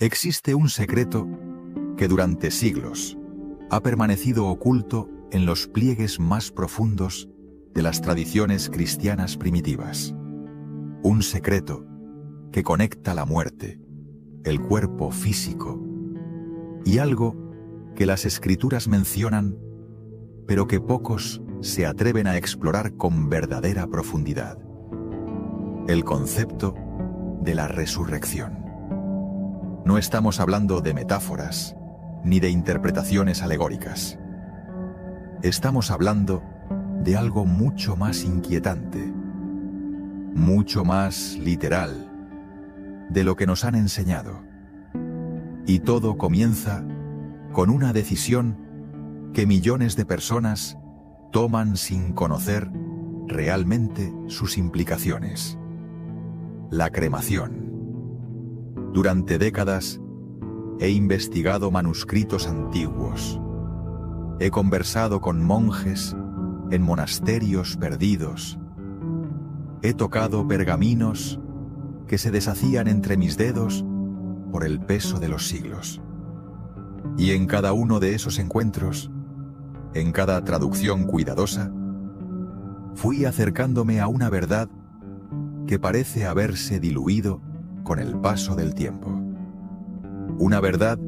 Existe un secreto que durante siglos ha permanecido oculto en los pliegues más profundos de las tradiciones cristianas primitivas. Un secreto que conecta la muerte, el cuerpo físico y algo que las escrituras mencionan, pero que pocos se atreven a explorar con verdadera profundidad: el concepto de la resurrección. No estamos hablando de metáforas ni de interpretaciones alegóricas. Estamos hablando de algo mucho más inquietante, mucho más literal de lo que nos han enseñado. Y todo comienza con una decisión que millones de personas toman sin conocer realmente sus implicaciones: la cremación. Durante décadas he investigado manuscritos antiguos. He conversado con monjes en monasterios perdidos. He tocado pergaminos que se deshacían entre mis dedos por el peso de los siglos. Y en cada uno de esos encuentros, en cada traducción cuidadosa, fui acercándome a una verdad que parece haberse diluido con el paso del tiempo. Una verdad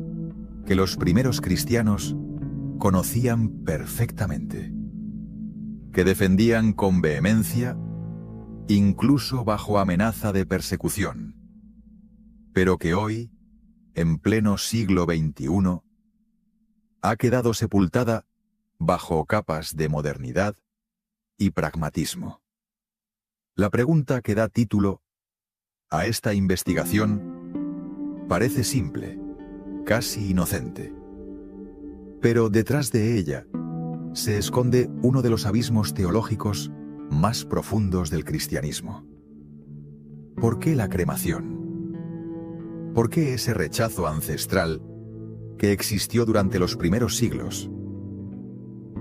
que los primeros cristianos conocían perfectamente, que defendían con vehemencia, incluso bajo amenaza de persecución, pero que hoy, en pleno siglo XXI, ha quedado sepultada bajo capas de modernidad y pragmatismo. La pregunta que da título a esta investigación parece simple, casi inocente. Pero detrás de ella se esconde uno de los abismos teológicos más profundos del cristianismo. ¿Por qué la cremación? ¿Por qué ese rechazo ancestral que existió durante los primeros siglos?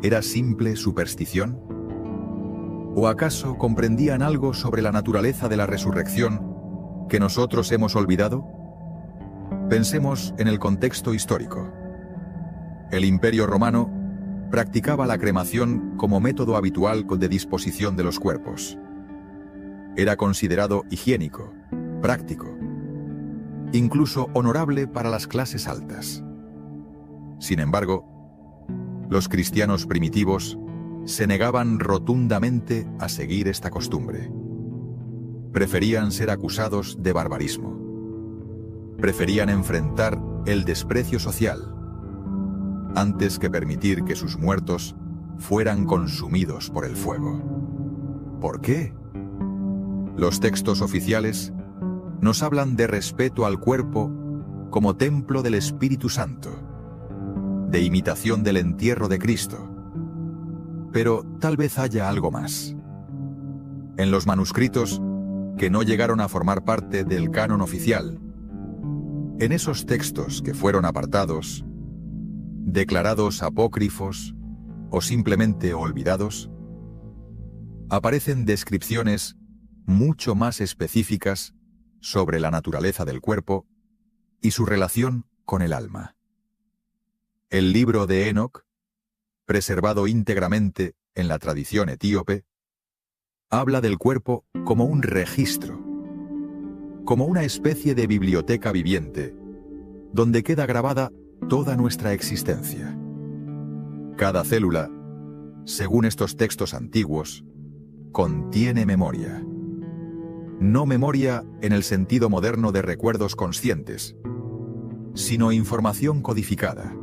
¿Era simple superstición? ¿O acaso comprendían algo sobre la naturaleza de la resurrección que nosotros hemos olvidado? Pensemos en el contexto histórico. El Imperio Romano practicaba la cremación como método habitual de disposición de los cuerpos. Era considerado higiénico, práctico, incluso honorable para las clases altas. Sin embargo, los cristianos primitivos se negaban rotundamente a seguir esta costumbre. Preferían ser acusados de barbarismo. Preferían enfrentar el desprecio social antes que permitir que sus muertos fueran consumidos por el fuego. ¿Por qué? Los textos oficiales nos hablan de respeto al cuerpo como templo del Espíritu Santo, de imitación del entierro de Cristo. Pero tal vez haya algo más. En los manuscritos que no llegaron a formar parte del canon oficial, en esos textos que fueron apartados, declarados apócrifos o simplemente olvidados, aparecen descripciones mucho más específicas sobre la naturaleza del cuerpo y su relación con el alma. El libro de Enoc, preservado íntegramente en la tradición etíope, habla del cuerpo como un registro, como una especie de biblioteca viviente, donde queda grabada toda nuestra existencia. Cada célula, según estos textos antiguos, contiene memoria. No memoria en el sentido moderno de recuerdos conscientes, sino información codificada.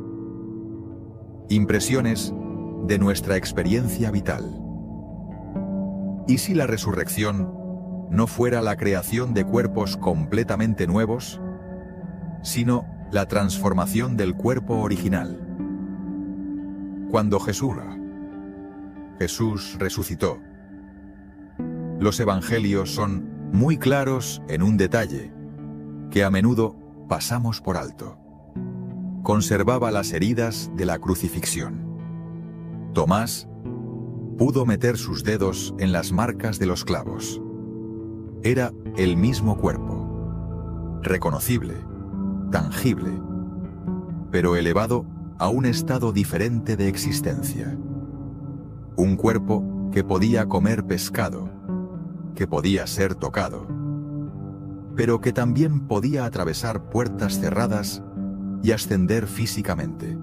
Impresiones de nuestra experiencia vital. ¿Y si la resurrección no fuera la creación de cuerpos completamente nuevos, sino la transformación del cuerpo original? Cuando Jesús resucitó, los evangelios son muy claros en un detalle que a menudo pasamos por alto. Conservaba las heridas de la crucifixión. Tomás pudo meter sus dedos en las marcas de los clavos. Era el mismo cuerpo, reconocible, tangible, pero elevado a un estado diferente de existencia. Un cuerpo que podía comer pescado, que podía ser tocado, pero que también podía atravesar puertas cerradas y ascender físicamente.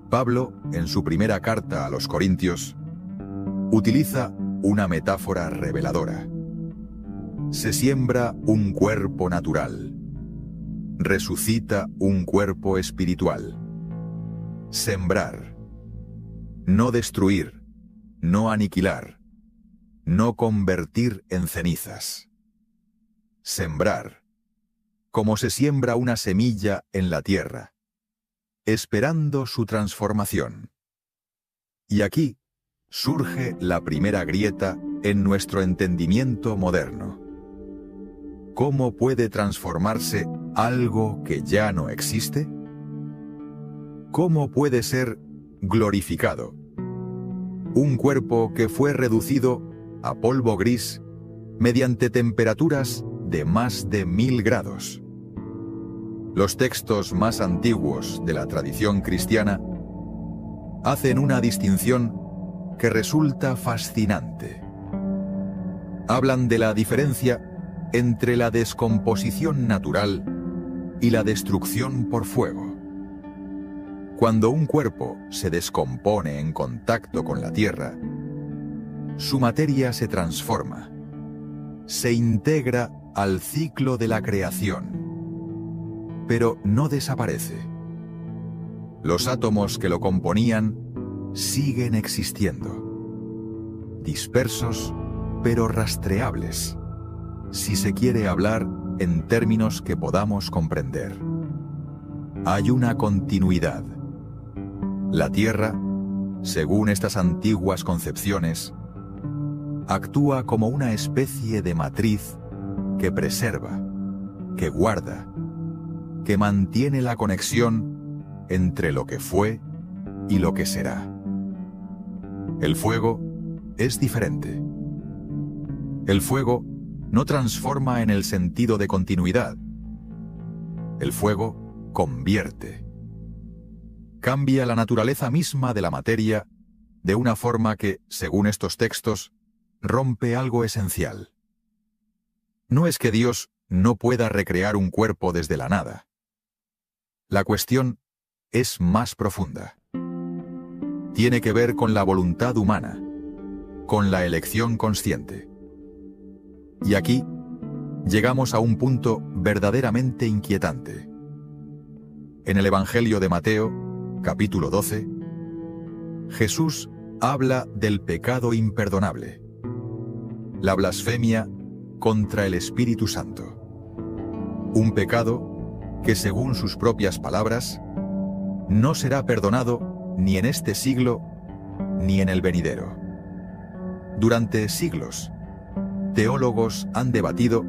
Pablo, en su primera carta a los Corintios, utiliza una metáfora reveladora. Se siembra un cuerpo natural, resucita un cuerpo espiritual. Sembrar, no destruir, no aniquilar, no convertir en cenizas. Sembrar, como se siembra una semilla en la tierra, esperando su transformación. Y aquí surge la primera grieta en nuestro entendimiento moderno. ¿Cómo puede transformarse algo que ya no existe? ¿Cómo puede ser glorificado un cuerpo que fue reducido a polvo gris mediante temperaturas de más de 1000 grados? Los textos más antiguos de la tradición cristiana hacen una distinción que resulta fascinante. Hablan de la diferencia entre la descomposición natural y la destrucción por fuego. Cuando un cuerpo se descompone en contacto con la tierra, su materia se transforma, se integra al ciclo de la creación, pero no desaparece. Los átomos que lo componían siguen existiendo, dispersos pero rastreables, si se quiere hablar en términos que podamos comprender. Hay una continuidad. La Tierra, según estas antiguas concepciones, actúa como una especie de matriz que preserva, que guarda, que mantiene la conexión entre lo que fue y lo que será. El fuego es diferente. El fuego no transforma en el sentido de continuidad. El fuego convierte. Cambia la naturaleza misma de la materia de una forma que, según estos textos, rompe algo esencial. No es que Dios no pueda recrear un cuerpo desde la nada. La cuestión es más profunda. Tiene que ver con la voluntad humana, con la elección consciente. Y aquí llegamos a un punto verdaderamente inquietante. En el Evangelio de Mateo, capítulo 12, Jesús habla del pecado imperdonable, la blasfemia contra el Espíritu Santo. Un pecado que, según sus propias palabras, no será perdonado ni en este siglo ni en el venidero. Durante siglos, teólogos han debatido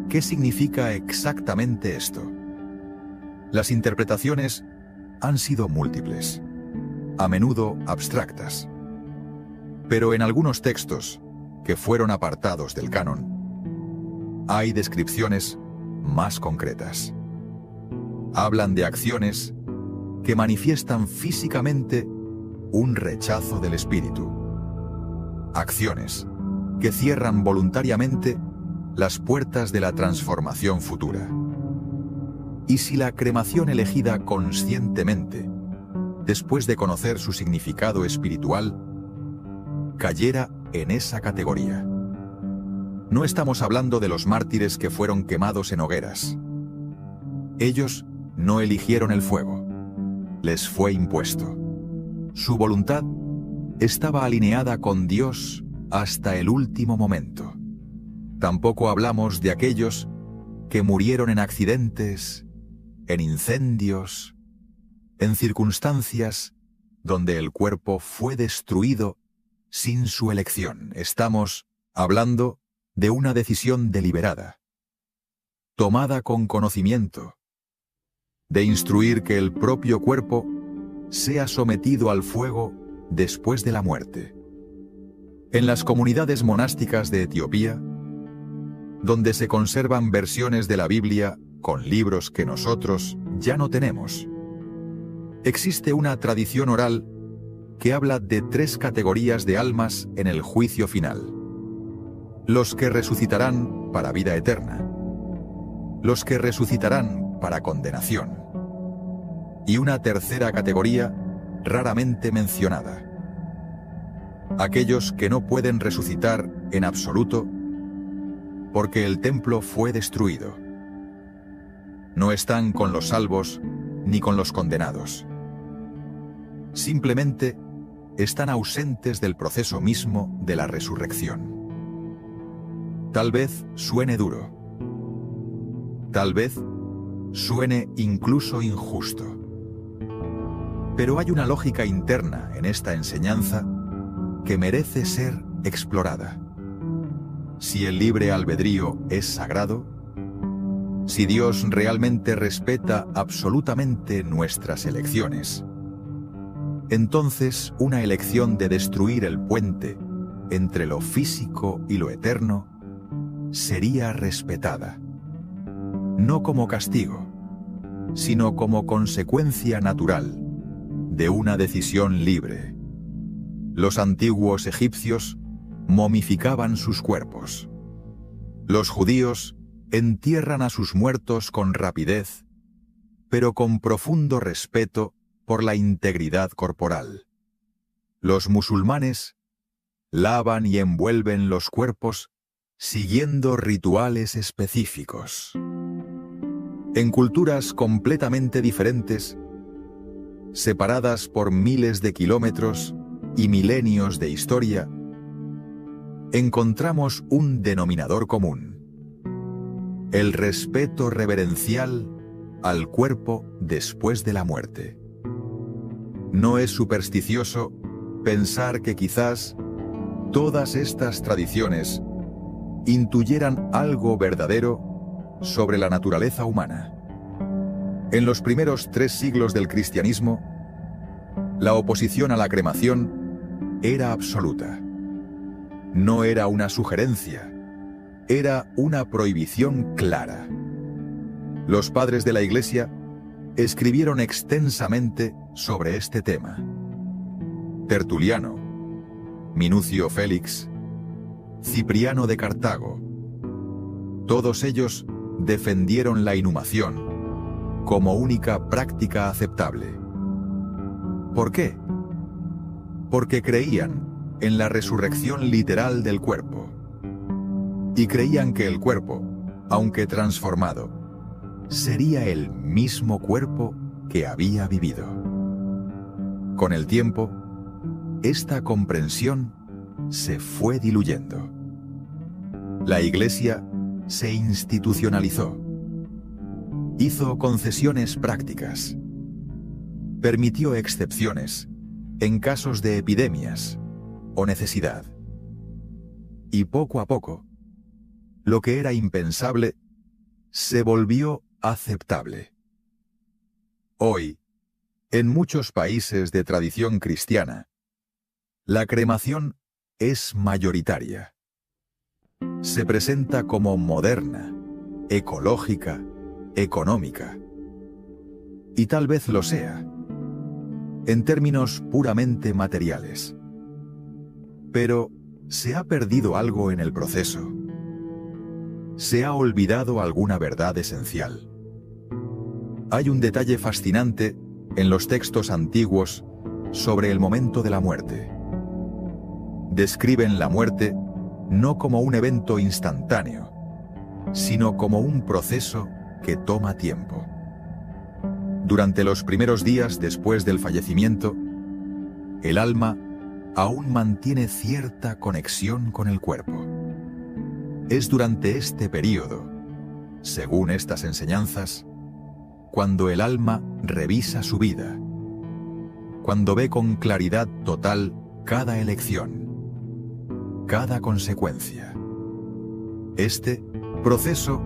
qué significa exactamente esto. Las interpretaciones han sido múltiples, a menudo abstractas. Pero en algunos textos, que fueron apartados del canon, hay descripciones más concretas. Hablan de acciones que manifiestan físicamente un rechazo del espíritu. Acciones que cierran voluntariamente las puertas de la transformación futura. Y si la cremación elegida conscientemente, después de conocer su significado espiritual, cayera en esa categoría. No estamos hablando de los mártires que fueron quemados en hogueras. Ellos no eligieron el fuego, les fue impuesto. Su voluntad estaba alineada con Dios hasta el último momento. Tampoco hablamos de aquellos que murieron en accidentes, en incendios, en circunstancias donde el cuerpo fue destruido sin su elección. Estamos hablando de una decisión deliberada, tomada con conocimiento, de instruir que el propio cuerpo sea sometido al fuego después de la muerte. En las comunidades monásticas de Etiopía, donde se conservan versiones de la Biblia con libros que nosotros ya no tenemos. Existe una tradición oral que habla de 3 categorías de almas en el juicio final: los que resucitarán para vida eterna, los que resucitarán para condenación, y una tercera categoría raramente mencionada: aquellos que no pueden resucitar en absoluto porque el templo fue destruido. No están con los salvos ni con los condenados. Simplemente están ausentes del proceso mismo de la resurrección. Tal vez suene duro. Tal vez suene incluso injusto. Pero hay una lógica interna en esta enseñanza que merece ser explorada. Si el libre albedrío es sagrado, si Dios realmente respeta absolutamente nuestras elecciones, entonces una elección de destruir el puente entre lo físico y lo eterno sería respetada, no como castigo, sino como consecuencia natural de una decisión libre. Los antiguos egipcios momificaban sus cuerpos. Los judíos entierran a sus muertos con rapidez, pero con profundo respeto por la integridad corporal. Los musulmanes lavan y envuelven los cuerpos siguiendo rituales específicos. En culturas completamente diferentes, separadas por miles de kilómetros y milenios de historia, encontramos un denominador común: el respeto reverencial al cuerpo después de la muerte. No es supersticioso pensar que quizás todas estas tradiciones intuyeran algo verdadero sobre la naturaleza humana. En los primeros 3 siglos del cristianismo, la oposición a la cremación era absoluta. No era una sugerencia, era una prohibición clara. Los padres de la Iglesia escribieron extensamente sobre este tema. Tertuliano, Minucio Félix, Cipriano de Cartago, todos ellos defendieron la inhumación como única práctica aceptable. ¿Por qué? Porque creían en la resurrección literal del cuerpo. Y creían que el cuerpo, aunque transformado, sería el mismo cuerpo que había vivido. Con el tiempo, esta comprensión se fue diluyendo. La Iglesia se institucionalizó. Hizo concesiones prácticas. Permitió excepciones en casos de epidemias o necesidad. Y poco a poco, lo que era impensable se volvió aceptable. Hoy, en muchos países de tradición cristiana, la cremación es mayoritaria. Se presenta como moderna, ecológica, económica. Y tal vez lo sea, en términos puramente materiales. Pero ¿se ha perdido algo en el proceso? ¿Se ha olvidado alguna verdad esencial? Hay un detalle fascinante en los textos antiguos sobre el momento de la muerte. Describen la muerte no como un evento instantáneo, sino como un proceso que toma tiempo. Durante los primeros días después del fallecimiento, el alma aún mantiene cierta conexión con el cuerpo. Es durante este período, según estas enseñanzas, cuando el alma revisa su vida, cuando ve con claridad total cada elección, cada consecuencia. Este proceso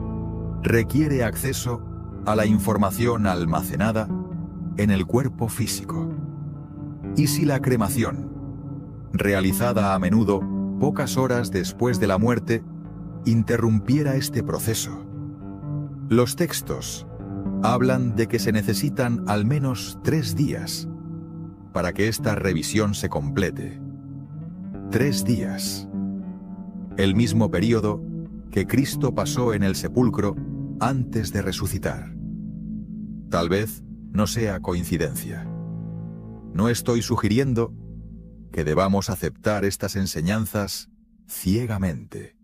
requiere acceso a la información almacenada en el cuerpo físico. Y si la cremación, realizada a menudo pocas horas después de la muerte, interrumpiera este proceso, Los textos hablan de que se necesitan al menos 3 días para que esta revisión se complete. 3 días. El mismo período que Cristo pasó en el sepulcro antes de resucitar. Tal vez no sea coincidencia. No estoy sugiriendo que debamos aceptar estas enseñanzas ciegamente.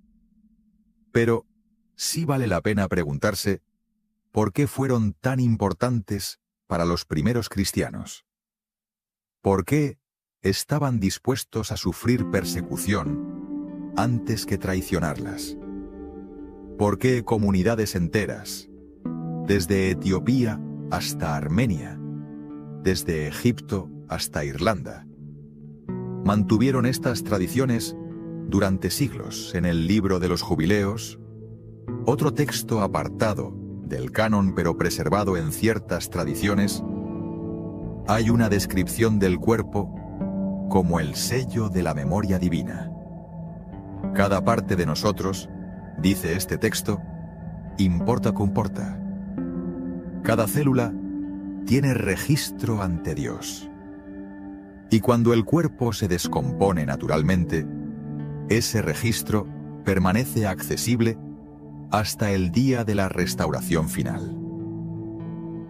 Pero sí vale la pena preguntarse por qué fueron tan importantes para los primeros cristianos. ¿Por qué estaban dispuestos a sufrir persecución antes que traicionarlas? ¿Por qué comunidades enteras, desde Etiopía hasta Armenia, desde Egipto hasta Irlanda, mantuvieron estas tradiciones durante siglos? En el libro de los Jubileos, otro texto apartado del canon pero preservado en ciertas tradiciones, hay una descripción del cuerpo como el sello de la memoria divina. Cada parte de nosotros, dice este texto, importa comporta. Cada célula tiene registro ante Dios. Y cuando el cuerpo se descompone naturalmente, ese registro permanece accesible hasta el día de la restauración final.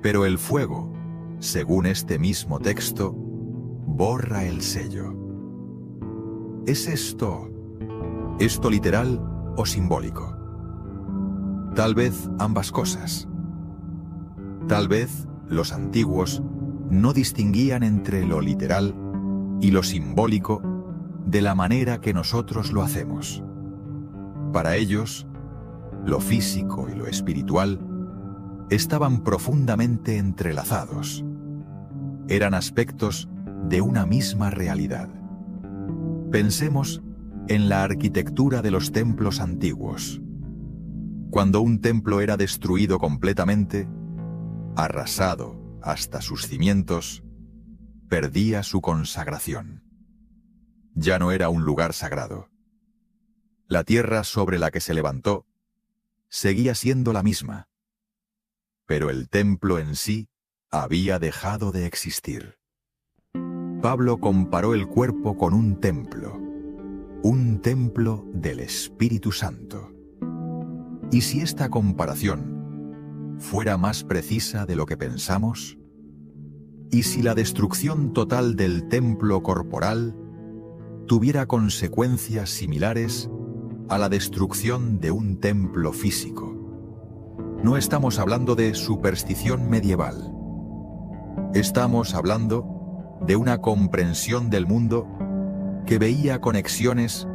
Pero el fuego, según este mismo texto, borra el sello. ¿Es esto literal o simbólico? Tal vez ambas cosas. Tal vez los antiguos no distinguían entre lo literal y lo simbólico de la manera que nosotros lo hacemos. Para ellos, lo físico y lo espiritual estaban profundamente entrelazados. Eran aspectos de una misma realidad. Pensemos en la arquitectura de los templos antiguos. Cuando un templo era destruido completamente, arrasado hasta sus cimientos, perdía su consagración. Ya no era un lugar sagrado. La tierra sobre la que se levantó seguía siendo la misma, pero el templo en sí había dejado de existir. Pablo comparó el cuerpo con un templo del Espíritu Santo. ¿Y si esta comparación fuera más precisa de lo que pensamos? ¿Y si la destrucción total del templo corporal tuviera consecuencias similares a la destrucción de un templo físico? No estamos hablando de superstición medieval. Estamos hablando de una comprensión del mundo que veía conexiones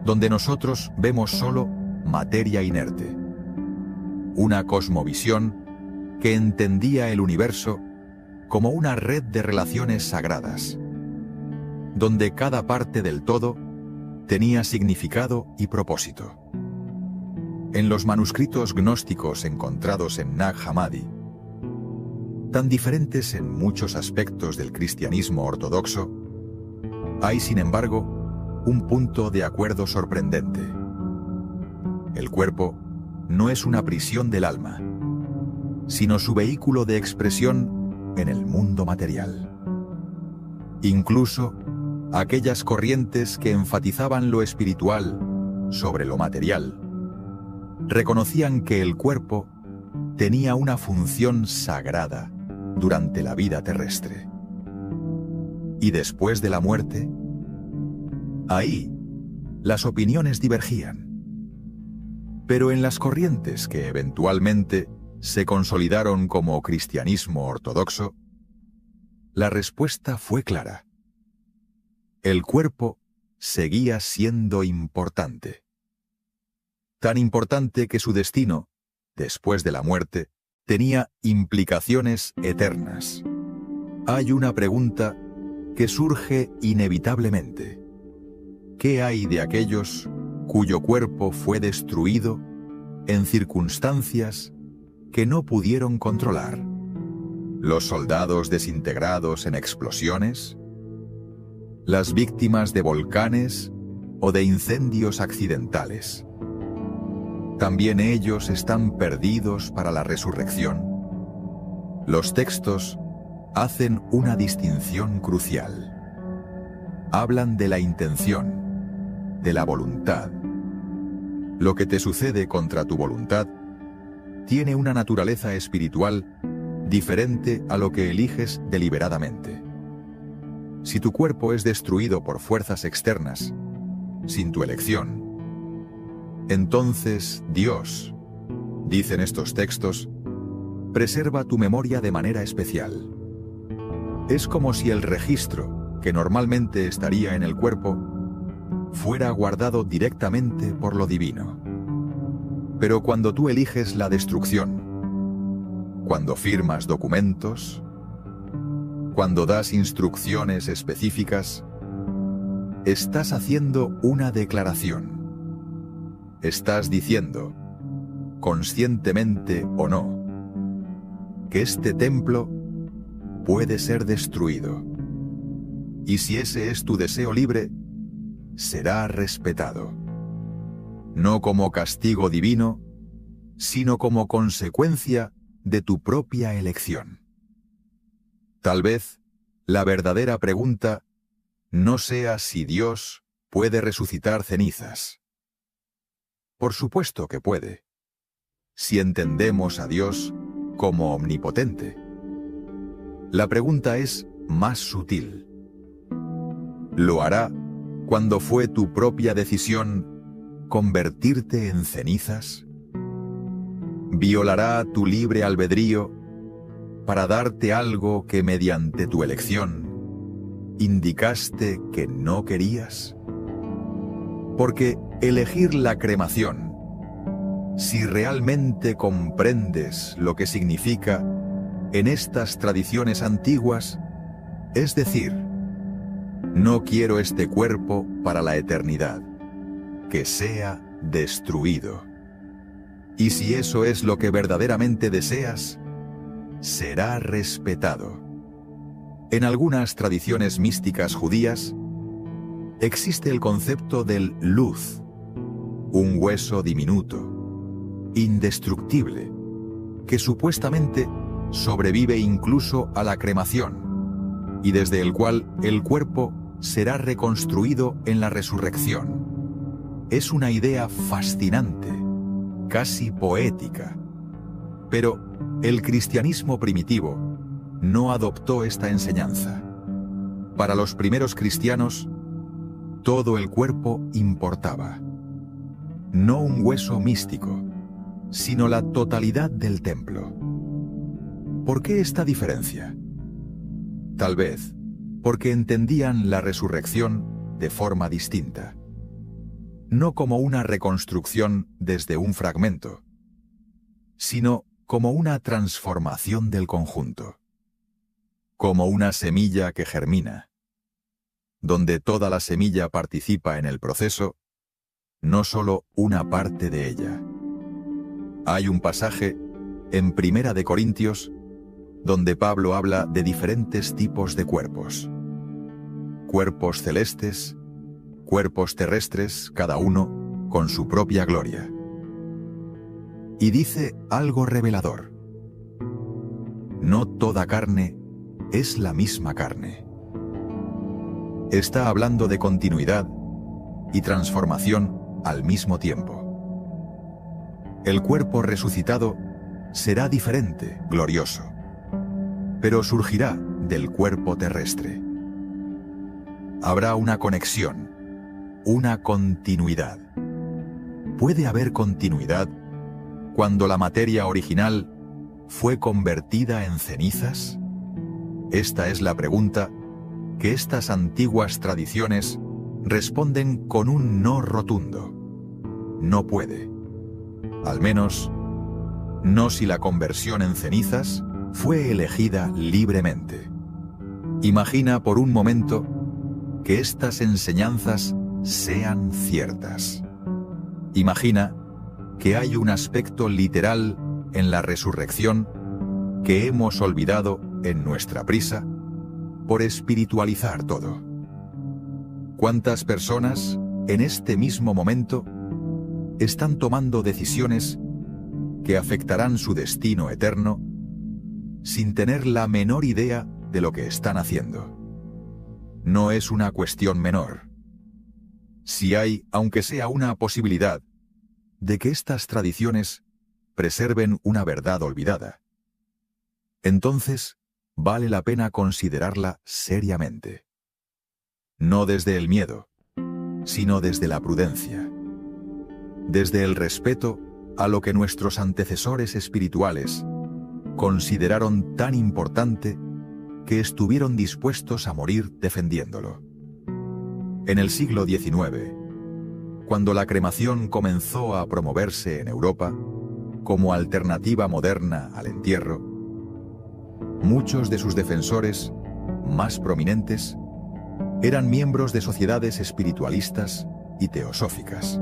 donde nosotros vemos solo materia inerte. Una cosmovisión que entendía el universo como una red de relaciones sagradas, donde cada parte del todo tenía significado y propósito. En los manuscritos gnósticos encontrados en Nag Hammadi, tan diferentes en muchos aspectos del cristianismo ortodoxo, hay sin embargo un punto de acuerdo sorprendente. El cuerpo no es una prisión del alma, sino su vehículo de expresión en el mundo material. Incluso aquellas corrientes que enfatizaban lo espiritual sobre lo material reconocían que el cuerpo tenía una función sagrada durante la vida terrestre. ¿Y después de la muerte? Ahí, las opiniones divergían. Pero en las corrientes que eventualmente se consolidaron como cristianismo ortodoxo, la respuesta fue clara. El cuerpo seguía siendo importante. Tan importante que su destino, después de la muerte, tenía implicaciones eternas. Hay una pregunta que surge inevitablemente. ¿Qué hay de aquellos cuyo cuerpo fue destruido en circunstancias que no pudieron controlar? ¿Los soldados desintegrados en explosiones? ¿Las víctimas de volcanes o de incendios accidentales? también ellos están perdidos para la resurrección. Los textos hacen una distinción crucial. Hablan de la intención, de la voluntad. Lo que te sucede contra tu voluntad tiene una naturaleza espiritual diferente a lo que eliges deliberadamente. Si tu cuerpo es destruido por fuerzas externas, sin tu elección, entonces Dios, dicen estos textos, preserva tu memoria de manera especial. Es como si el registro, que normalmente estaría en el cuerpo, fuera guardado directamente por lo divino. Pero cuando tú eliges la destrucción, cuando firmas documentos, cuando das instrucciones específicas, estás haciendo una declaración. Estás diciendo, conscientemente o no, que este templo puede ser destruido. Y si ese es tu deseo libre, será respetado. No como castigo divino, sino como consecuencia de tu propia elección. Tal vez la verdadera pregunta no sea si Dios puede resucitar cenizas. Por supuesto que puede, si entendemos a Dios como omnipotente. La pregunta es más sutil. ¿Lo hará cuando fue tu propia decisión convertirte en cenizas? ¿Violará tu libre albedrío para darte algo que mediante tu elección indicaste que no querías? Porque elegir la cremación, si realmente comprendes lo que significa en estas tradiciones antiguas, es decir, no quiero este cuerpo para la eternidad, que sea destruido. Y si eso es lo que verdaderamente deseas, será respetado. En algunas tradiciones místicas judías, existe el concepto del luz, un hueso diminuto, indestructible, que supuestamente sobrevive incluso a la cremación, y desde el cual el cuerpo será reconstruido en la resurrección. Es una idea fascinante, casi poética. Pero el cristianismo primitivo no adoptó esta enseñanza. Para los primeros cristianos, todo el cuerpo importaba. No un hueso místico, sino la totalidad del templo. ¿Por qué esta diferencia? Tal vez porque entendían la resurrección de forma distinta. No como una reconstrucción desde un fragmento, sino como una transformación del conjunto. Como una semilla que germina, donde toda la semilla participa en el proceso, no solo una parte de ella. Hay un pasaje en 1 de Corintios donde Pablo habla de diferentes tipos de cuerpos. Cuerpos celestes, cuerpos terrestres, cada uno con su propia gloria. Y dice algo revelador. No toda carne es la misma carne. Está hablando de continuidad y transformación al mismo tiempo. El cuerpo resucitado será diferente, glorioso, pero surgirá del cuerpo terrestre. Habrá una conexión, una continuidad. ¿Puede haber continuidad cuando la materia original fue convertida en cenizas? Esta es la pregunta que estas antiguas tradiciones responden con un no rotundo. No puede. Al menos, no si la conversión en cenizas fue elegida libremente. Imagina por un momento que estas enseñanzas sean ciertas. Imagina que hay un aspecto literal en la resurrección que hemos olvidado en nuestra prisa por espiritualizar todo. ¿Cuántas personas, en este mismo momento, están tomando decisiones que afectarán su destino eterno sin tener la menor idea de lo que están haciendo. No es una cuestión menor. Si hay, aunque sea una posibilidad, de que estas tradiciones preserven una verdad olvidada, entonces vale la pena considerarla seriamente. No desde el miedo, sino desde la prudencia. Desde el respeto a lo que nuestros antecesores espirituales consideraron tan importante que estuvieron dispuestos a morir defendiéndolo. En el siglo XIX, cuando la cremación comenzó a promoverse en Europa como alternativa moderna al entierro, muchos de sus defensores más prominentes eran miembros de sociedades espiritualistas y teosóficas.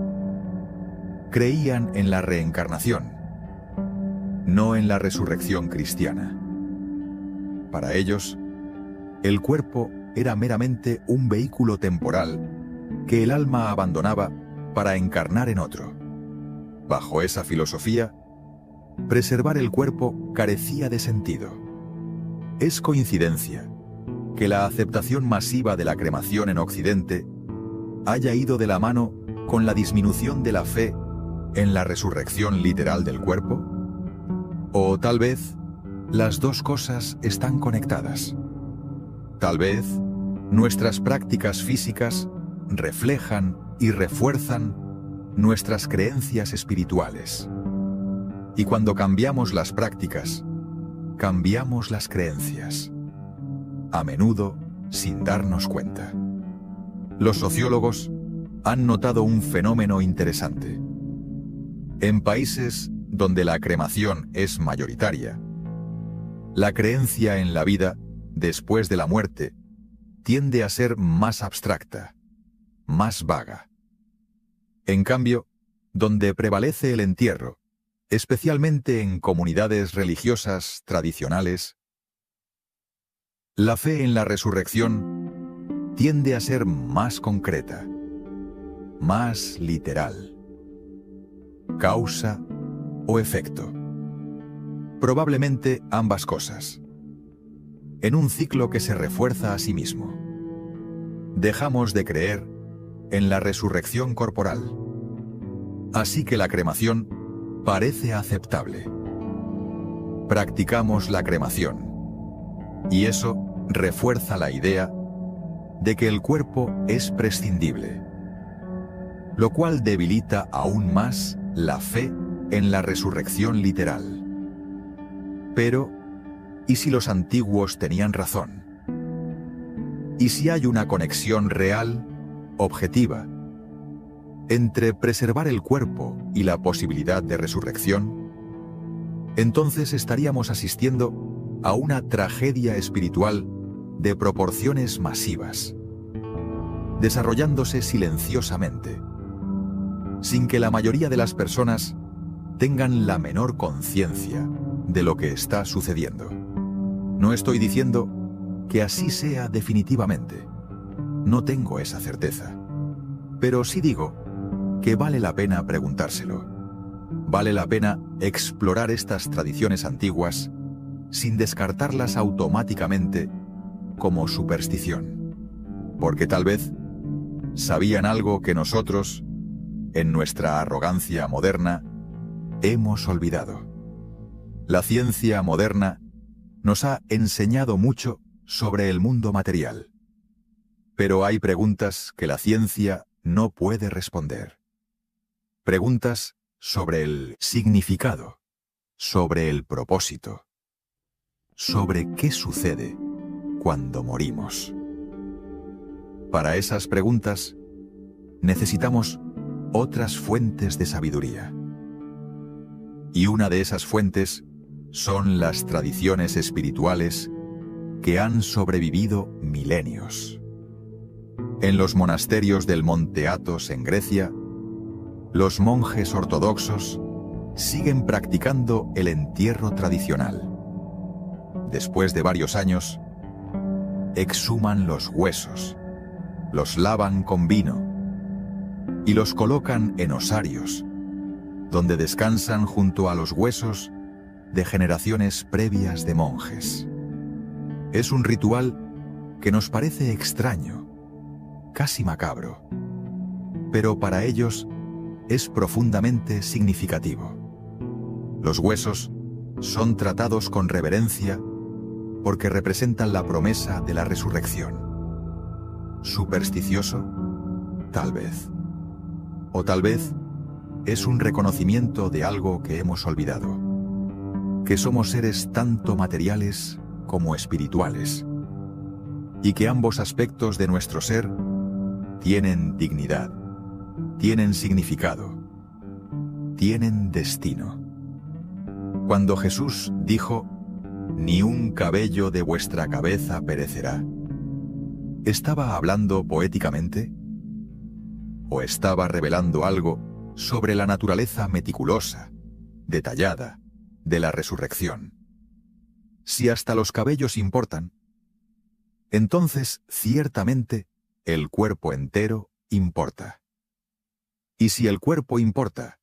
Creían en la reencarnación, no en la resurrección cristiana. Para ellos, el cuerpo era meramente un vehículo temporal que el alma abandonaba para encarnar en otro. Bajo esa filosofía, preservar el cuerpo carecía de sentido. Es coincidencia que la aceptación masiva de la cremación en Occidente haya ido de la mano con la disminución de la fe en la resurrección literal del cuerpo. O tal vez las dos cosas están conectadas. Tal vez nuestras prácticas físicas reflejan y refuerzan nuestras creencias espirituales. Y cuando cambiamos las prácticas, cambiamos las creencias, a menudo sin darnos cuenta. Los sociólogos han notado un fenómeno interesante. En países donde la cremación es mayoritaria, la creencia en la vida después de la muerte tiende a ser más abstracta, más vaga. En cambio, donde prevalece el entierro, especialmente en comunidades religiosas tradicionales, la fe en la resurrección tiende a ser más concreta, más literal. Causa o efecto. Probablemente ambas cosas. En un ciclo que se refuerza a sí mismo. Dejamos de creer en la resurrección corporal. Así que la cremación parece aceptable. Practicamos la cremación. Y eso refuerza la idea de que el cuerpo es prescindible, lo cual debilita aún más la fe en la resurrección literal. Pero, ¿y si los antiguos tenían razón? ¿Y si hay una conexión real, objetiva, entre preservar el cuerpo y la posibilidad de resurrección? Entonces estaríamos asistiendo a una tragedia espiritual de proporciones masivas, desarrollándose silenciosamente, sin que la mayoría de las personas tengan la menor conciencia de lo que está sucediendo. No estoy diciendo que así sea definitivamente. No tengo esa certeza. Pero sí digo que vale la pena preguntárselo. Vale la pena explorar estas tradiciones antiguas sin descartarlas automáticamente como superstición. Porque tal vez sabían algo que nosotros, en nuestra arrogancia moderna, hemos olvidado. La ciencia moderna nos ha enseñado mucho sobre el mundo material. Pero hay preguntas que la ciencia no puede responder. Preguntas sobre el significado, sobre el propósito, sobre qué sucede cuando morimos. Para esas preguntas, necesitamos otras fuentes de sabiduría. Y una de esas fuentes son las tradiciones espirituales que han sobrevivido milenios. En los monasterios del Monte Athos en Grecia, los monjes ortodoxos siguen practicando el entierro tradicional. Después de varios años, exhuman los huesos, los lavan con vino y los colocan en osarios donde descansan junto a los huesos de generaciones previas de monjes. Es un ritual que nos parece extraño, casi macabro, pero para ellos es profundamente significativo. Los huesos son tratados con reverencia porque representan la promesa de la resurrección. ¿Supersticioso? Tal vez. O tal vez es un reconocimiento de algo que hemos olvidado, que somos seres tanto materiales como espirituales, y que ambos aspectos de nuestro ser tienen dignidad, tienen significado, tienen destino. Cuando Jesús dijo, «Ni un cabello de vuestra cabeza perecerá», ¿estaba hablando poéticamente? ¿O estaba revelando algo sobre la naturaleza meticulosa, detallada, de la resurrección? Si hasta los cabellos importan, entonces ciertamente el cuerpo entero importa. Y si el cuerpo importa,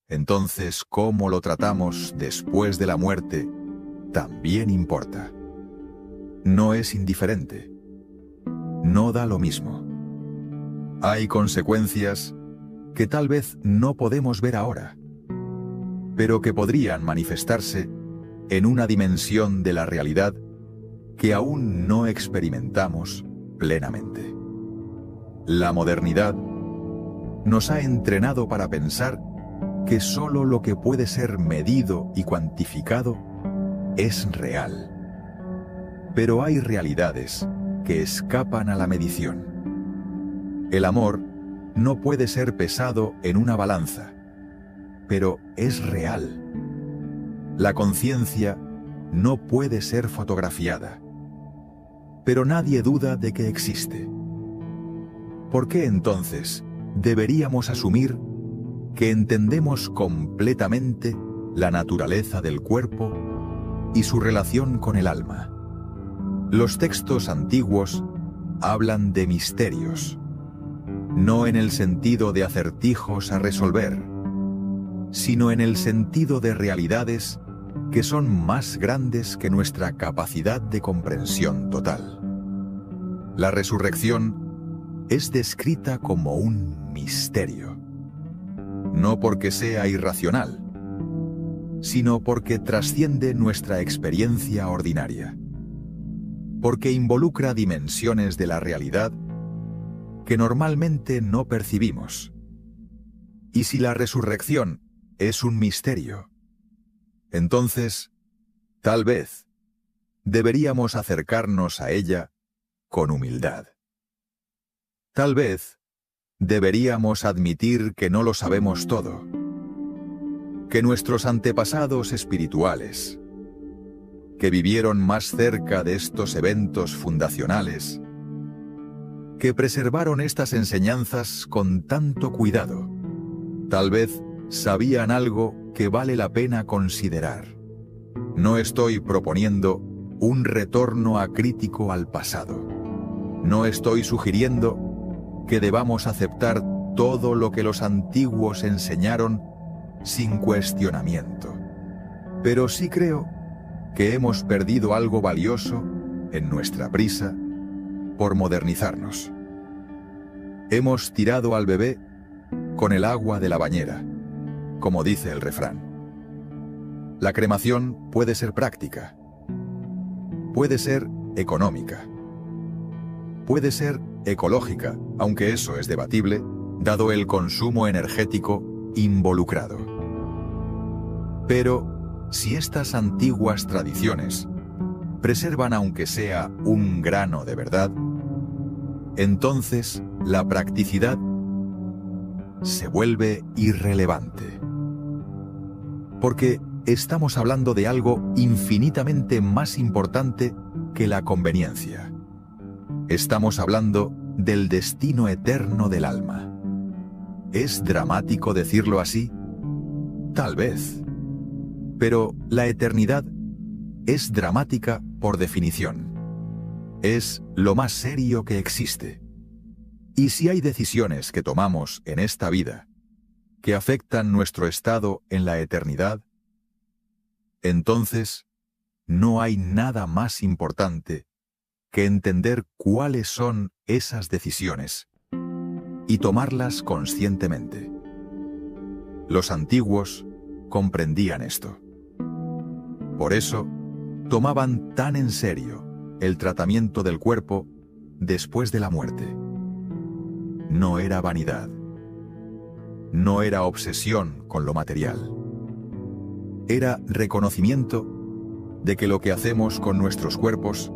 entonces cómo lo tratamos después de la muerte también importa. No es indiferente. No da lo mismo. Hay consecuencias que tal vez no podemos ver ahora, pero que podrían manifestarse en una dimensión de la realidad que aún no experimentamos plenamente. La modernidad nos ha entrenado para pensar que solo lo que puede ser medido y cuantificado es real. Pero hay realidades que escapan a la medición. El amor no puede ser pesado en una balanza, pero es real. La conciencia no puede ser fotografiada, pero nadie duda de que existe. ¿Por qué entonces deberíamos asumir que entendemos completamente la naturaleza del cuerpo y su relación con el alma? Los textos antiguos hablan de misterios, no en el sentido de acertijos a resolver, sino en el sentido de realidades que son más grandes que nuestra capacidad de comprensión total. La resurrección es descrita como un misterio, no porque sea irracional, sino porque trasciende nuestra experiencia ordinaria, porque involucra dimensiones de la realidad que normalmente no percibimos. Y si la resurrección es un misterio, entonces, tal vez, deberíamos acercarnos a ella con humildad. Tal vez, deberíamos admitir que no lo sabemos todo, que nuestros antepasados espirituales, que vivieron más cerca de estos eventos fundacionales, que preservaron estas enseñanzas con tanto cuidado, tal vez sabían algo que vale la pena considerar. No estoy proponiendo un retorno acrítico al pasado. No estoy sugiriendo que debamos aceptar todo lo que los antiguos enseñaron sin cuestionamiento. Pero sí creo que hemos perdido algo valioso en nuestra prisa por modernizarnos. Hemos tirado al bebé con el agua de la bañera, como dice el refrán. La cremación puede ser práctica, puede ser económica, puede ser ecológica, aunque eso es debatible, dado el consumo energético involucrado. Pero si estas antiguas tradiciones preservan aunque sea un grano de verdad, entonces la practicidad se vuelve irrelevante. Porque estamos hablando de algo infinitamente más importante que la conveniencia. Estamos hablando del destino eterno del alma. ¿Es dramático decirlo así? Tal vez. Pero la eternidad es dramática por definición. Es lo más serio que existe. Y si hay decisiones que tomamos en esta vida que afectan nuestro estado en la eternidad, entonces no hay nada más importante que entender cuáles son esas decisiones y tomarlas conscientemente. Los antiguos comprendían esto. Por eso, tomaban tan en serio el tratamiento del cuerpo después de la muerte. No era vanidad. No era obsesión con lo material. Era reconocimiento de que lo que hacemos con nuestros cuerpos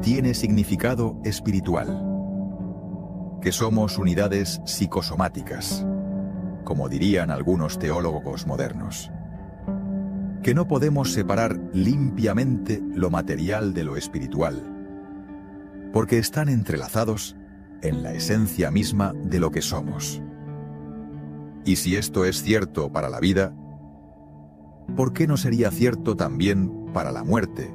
tiene significado espiritual, que somos unidades psicosomáticas, como dirían algunos teólogos modernos, que no podemos separar limpiamente lo material de lo espiritual, porque están entrelazados en la esencia misma de lo que somos. Y si esto es cierto para la vida, ¿por qué no sería cierto también para la muerte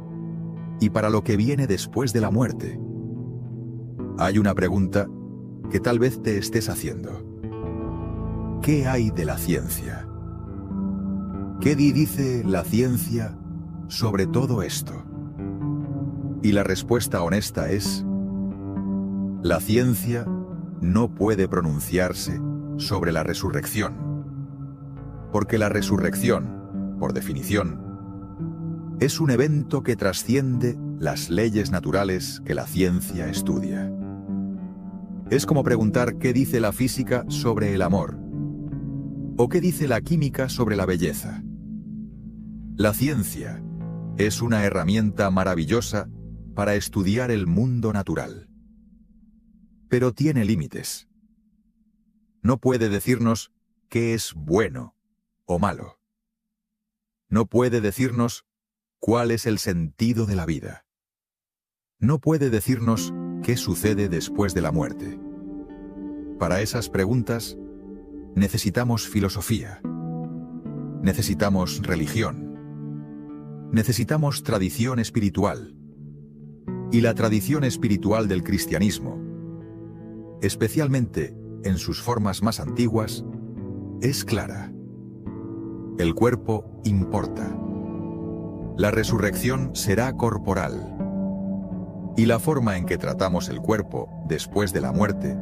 y para lo que viene después de la muerte? Hay una pregunta que tal vez te estés haciendo. ¿Qué hay de la ciencia? ¿Qué dice la ciencia sobre todo esto? Y la respuesta honesta es: la ciencia no puede pronunciarse sobre la resurrección, porque la resurrección, por definición, es un evento que trasciende las leyes naturales que la ciencia estudia. Es como preguntar qué dice la física sobre el amor, o qué dice la química sobre la belleza. La ciencia es una herramienta maravillosa para estudiar el mundo natural, pero tiene límites. No puede decirnos qué es bueno o malo. No puede decirnos cuál es el sentido de la vida. No puede decirnos qué sucede después de la muerte. Para esas preguntas, necesitamos filosofía. Necesitamos religión. Necesitamos tradición espiritual. Y la tradición espiritual del cristianismo, especialmente en sus formas más antiguas, es clara. El cuerpo importa. La resurrección será corporal. Y la forma en que tratamos el cuerpo después de la muerte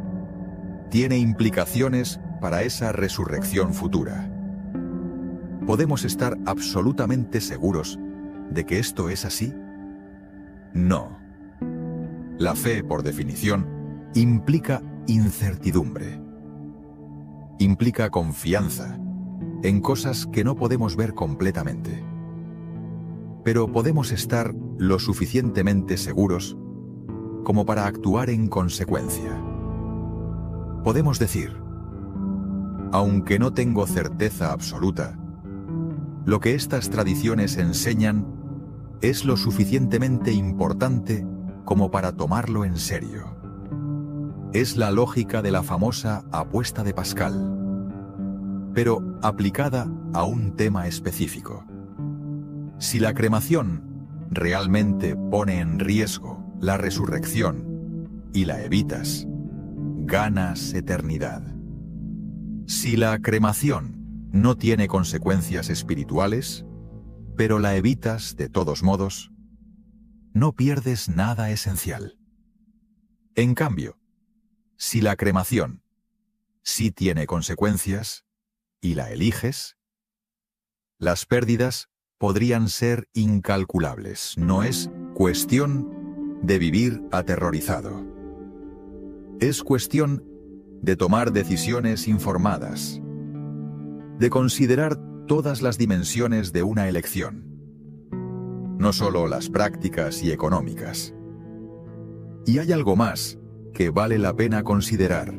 tiene implicaciones para esa resurrección futura. ¿Podemos estar absolutamente seguros de que esto es así? No. La fe, por definición, implica incertidumbre. Implica confianza en cosas que no podemos ver completamente. Pero podemos estar lo suficientemente seguros como para actuar en consecuencia. Podemos decir: aunque no tengo certeza absoluta, lo que estas tradiciones enseñan es lo suficientemente importante como para tomarlo en serio. Es la lógica de la famosa apuesta de Pascal, pero aplicada a un tema específico. Si la cremación realmente pone en riesgo la resurrección y la evitas, ganas eternidad. Si la cremación no tiene consecuencias espirituales, pero la evitas de todos modos, no pierdes nada esencial. En cambio, si la cremación sí tiene consecuencias y la eliges, las pérdidas podrían ser incalculables. No es cuestión de vivir aterrorizado. Es cuestión de tomar decisiones informadas, de considerar todas las dimensiones de una elección, no solo las prácticas y económicas. Y hay algo más que vale la pena considerar: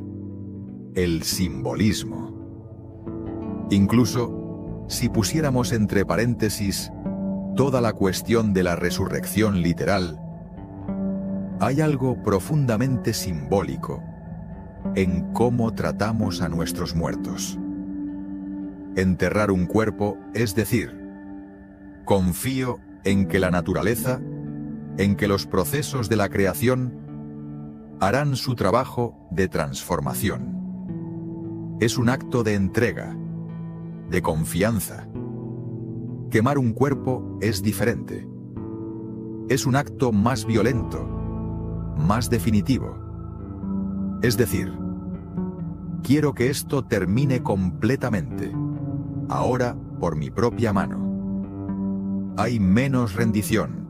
el simbolismo. Incluso si pusiéramos entre paréntesis toda la cuestión de la resurrección literal, hay algo profundamente simbólico en cómo tratamos a nuestros muertos. Enterrar un cuerpo es decir: confío en que la naturaleza, en que los procesos de la creación harán su trabajo de transformación. Es un acto de entrega, de confianza. Quemar un cuerpo es diferente. Es un acto más violento, más definitivo. Es decir, quiero que esto termine completamente, ahora por mi propia mano. Hay menos rendición,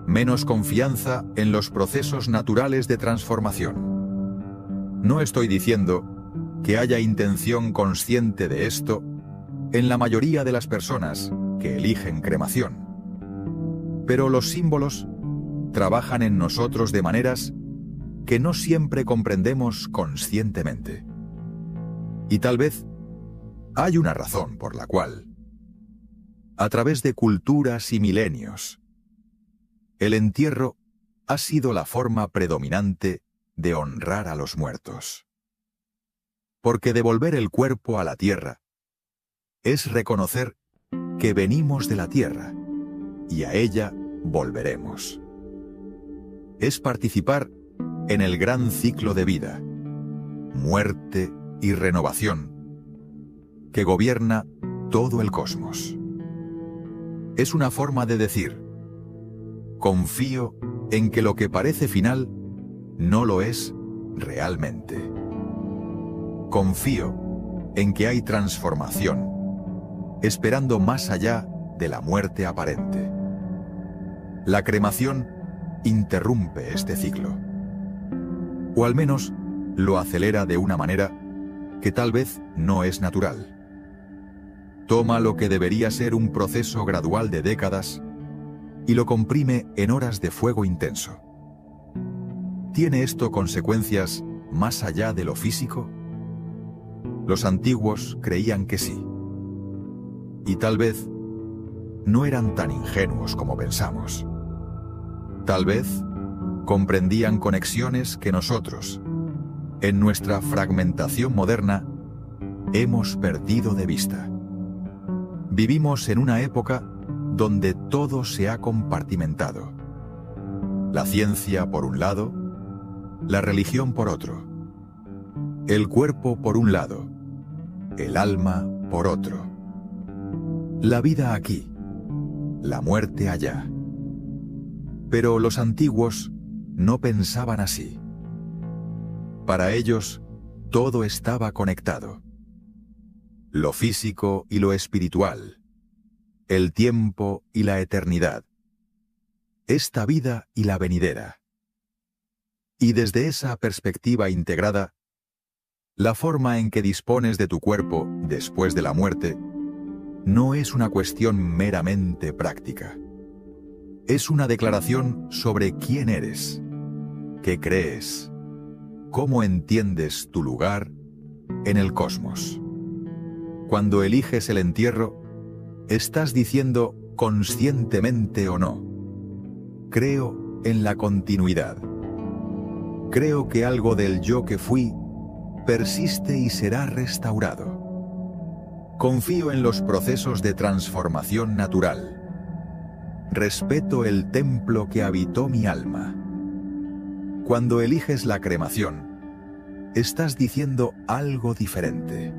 menos confianza en los procesos naturales de transformación. No estoy diciendo que haya intención consciente de esto en la mayoría de las personas que eligen cremación. Pero los símbolos trabajan en nosotros de maneras que no siempre comprendemos conscientemente. Y tal vez hay una razón por la cual, a través de culturas y milenios, el entierro ha sido la forma predominante de honrar a los muertos. Porque devolver el cuerpo a la tierra es reconocer que venimos de la tierra y a ella volveremos. Es participar en el gran ciclo de vida, muerte y renovación que gobierna todo el cosmos. Es una forma de decir: confío en que lo que parece final no lo es realmente. Confío en que hay transformación, esperando más allá de la muerte aparente. La cremación interrumpe este ciclo, o al menos lo acelera de una manera que tal vez no es natural. Toma lo que debería ser un proceso gradual de décadas y lo comprime en horas de fuego intenso. ¿Tiene esto consecuencias más allá de lo físico? Los antiguos creían que sí. Y tal vez no eran tan ingenuos como pensamos. Tal vez comprendían conexiones que nosotros, en nuestra fragmentación moderna, hemos perdido de vista. Vivimos en una época donde todo se ha compartimentado. La ciencia por un lado, la religión por otro. El cuerpo por un lado, el alma por otro. La vida aquí, la muerte allá. Pero los antiguos no pensaban así. Para ellos, todo estaba conectado. Lo físico y lo espiritual, el tiempo y la eternidad, esta vida y la venidera. Y desde esa perspectiva integrada, la forma en que dispones de tu cuerpo después de la muerte no es una cuestión meramente práctica. Es una declaración sobre quién eres, qué crees, cómo entiendes tu lugar en el cosmos. Cuando eliges el entierro, estás diciendo conscientemente o no: creo en la continuidad. Creo que algo del yo que fui persiste y será restaurado. Confío en los procesos de transformación natural. Respeto el templo que habitó mi alma. Cuando eliges la cremación, estás diciendo algo diferente.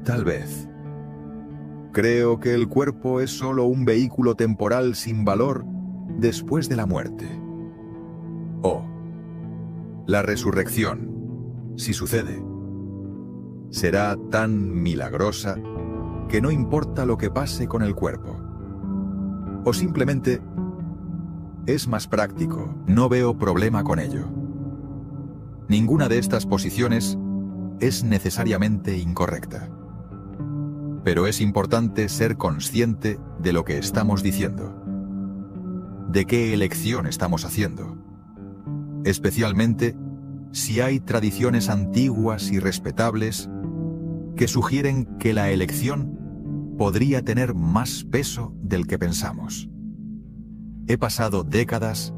Tal vez. Creo que el cuerpo es solo un vehículo temporal sin valor después de la muerte. O la resurrección, si sucede, será tan milagrosa que no importa lo que pase con el cuerpo. O simplemente es más práctico, no veo problema con ello. Ninguna de estas posiciones es necesariamente incorrecta. Pero es importante ser consciente de lo que estamos diciendo, de qué elección estamos haciendo, especialmente si hay tradiciones antiguas y respetables que sugieren que la elección podría tener más peso del que pensamos. He pasado décadas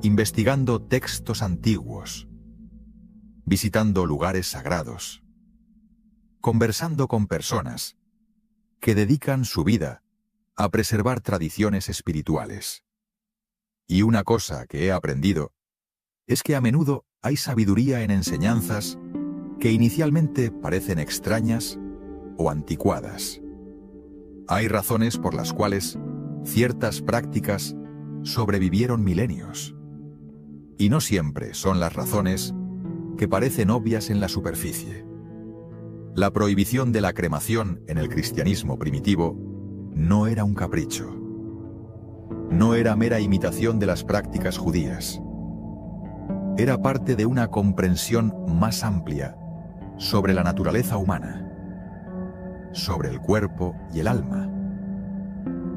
investigando textos antiguos, visitando lugares sagrados, conversando con personas que dedican su vida a preservar tradiciones espirituales. Y una cosa que he aprendido es que a menudo hay sabiduría en enseñanzas que inicialmente parecen extrañas o anticuadas. Hay razones por las cuales ciertas prácticas sobrevivieron milenios. Y no siempre son las razones que parecen obvias en la superficie. La prohibición de la cremación en el cristianismo primitivo no era un capricho. No era mera imitación de las prácticas judías. Era parte de una comprensión más amplia sobre la naturaleza humana, sobre el cuerpo y el alma,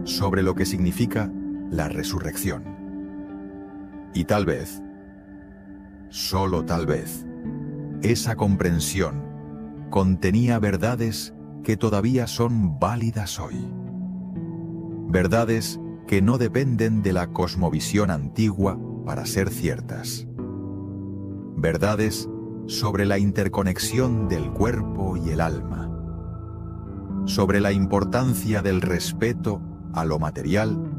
sobre lo que significa la resurrección. Y tal vez, solo tal vez, esa comprensión contenía verdades que todavía son válidas hoy. Verdades que no dependen de la cosmovisión antigua para ser ciertas. Verdades sobre la interconexión del cuerpo y el alma. Sobre la importancia del respeto a lo material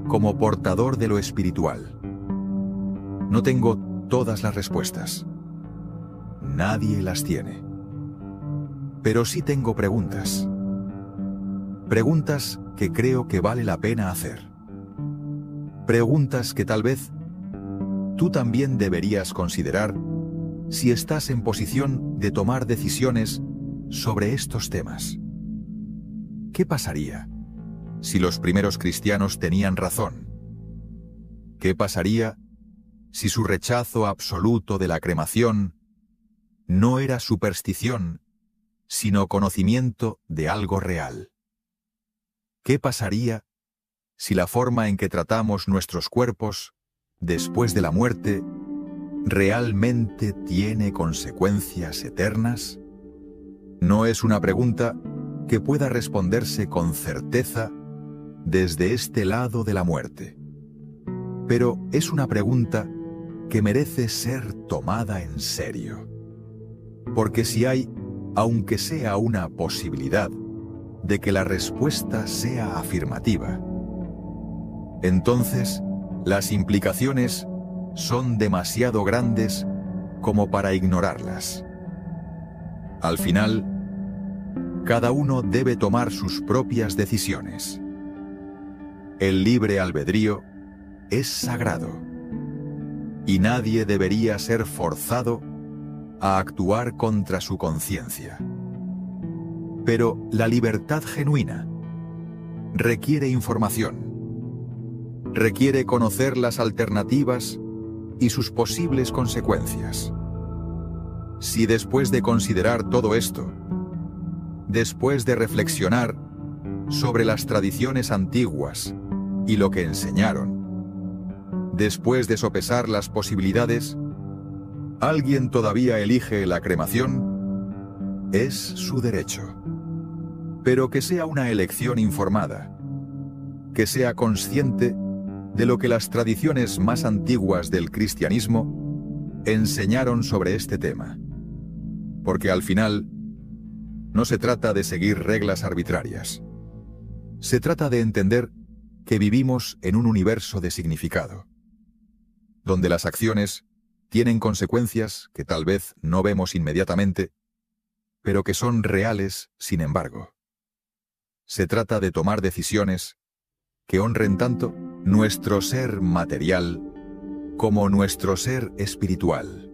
como portador de lo espiritual. No tengo todas las respuestas. Nadie las tiene. Pero sí tengo preguntas. Preguntas que creo que vale la pena hacer. Preguntas que tal vez tú también deberías considerar si estás en posición de tomar decisiones sobre estos temas. ¿Qué pasaría si los primeros cristianos tenían razón? ¿Qué pasaría si su rechazo absoluto de la cremación no era superstición, sino conocimiento de algo real? ¿Qué pasaría si la forma en que tratamos nuestros cuerpos después de la muerte realmente tiene consecuencias eternas? No es una pregunta que pueda responderse con certeza desde este lado de la muerte. Pero es una pregunta que merece ser tomada en serio. Porque si hay, aunque sea una posibilidad, de que la respuesta sea afirmativa, entonces las implicaciones son demasiado grandes como para ignorarlas. Al final, cada uno debe tomar sus propias decisiones. El libre albedrío es sagrado y nadie debería ser forzado a actuar contra su conciencia. Pero la libertad genuina requiere información, requiere conocer las alternativas y sus posibles consecuencias. Si después de considerar todo esto, después de reflexionar sobre las tradiciones antiguas y lo que enseñaron, después de sopesar las posibilidades, alguien todavía elige la cremación, es su derecho. Pero que sea una elección informada, que sea consciente de lo que las tradiciones más antiguas del cristianismo enseñaron sobre este tema. Porque al final, no se trata de seguir reglas arbitrarias. Se trata de entender que vivimos en un universo de significado, donde las acciones tienen consecuencias que tal vez no vemos inmediatamente, pero que son reales, sin embargo. Se trata de tomar decisiones que honren tanto nuestro ser material como nuestro ser espiritual.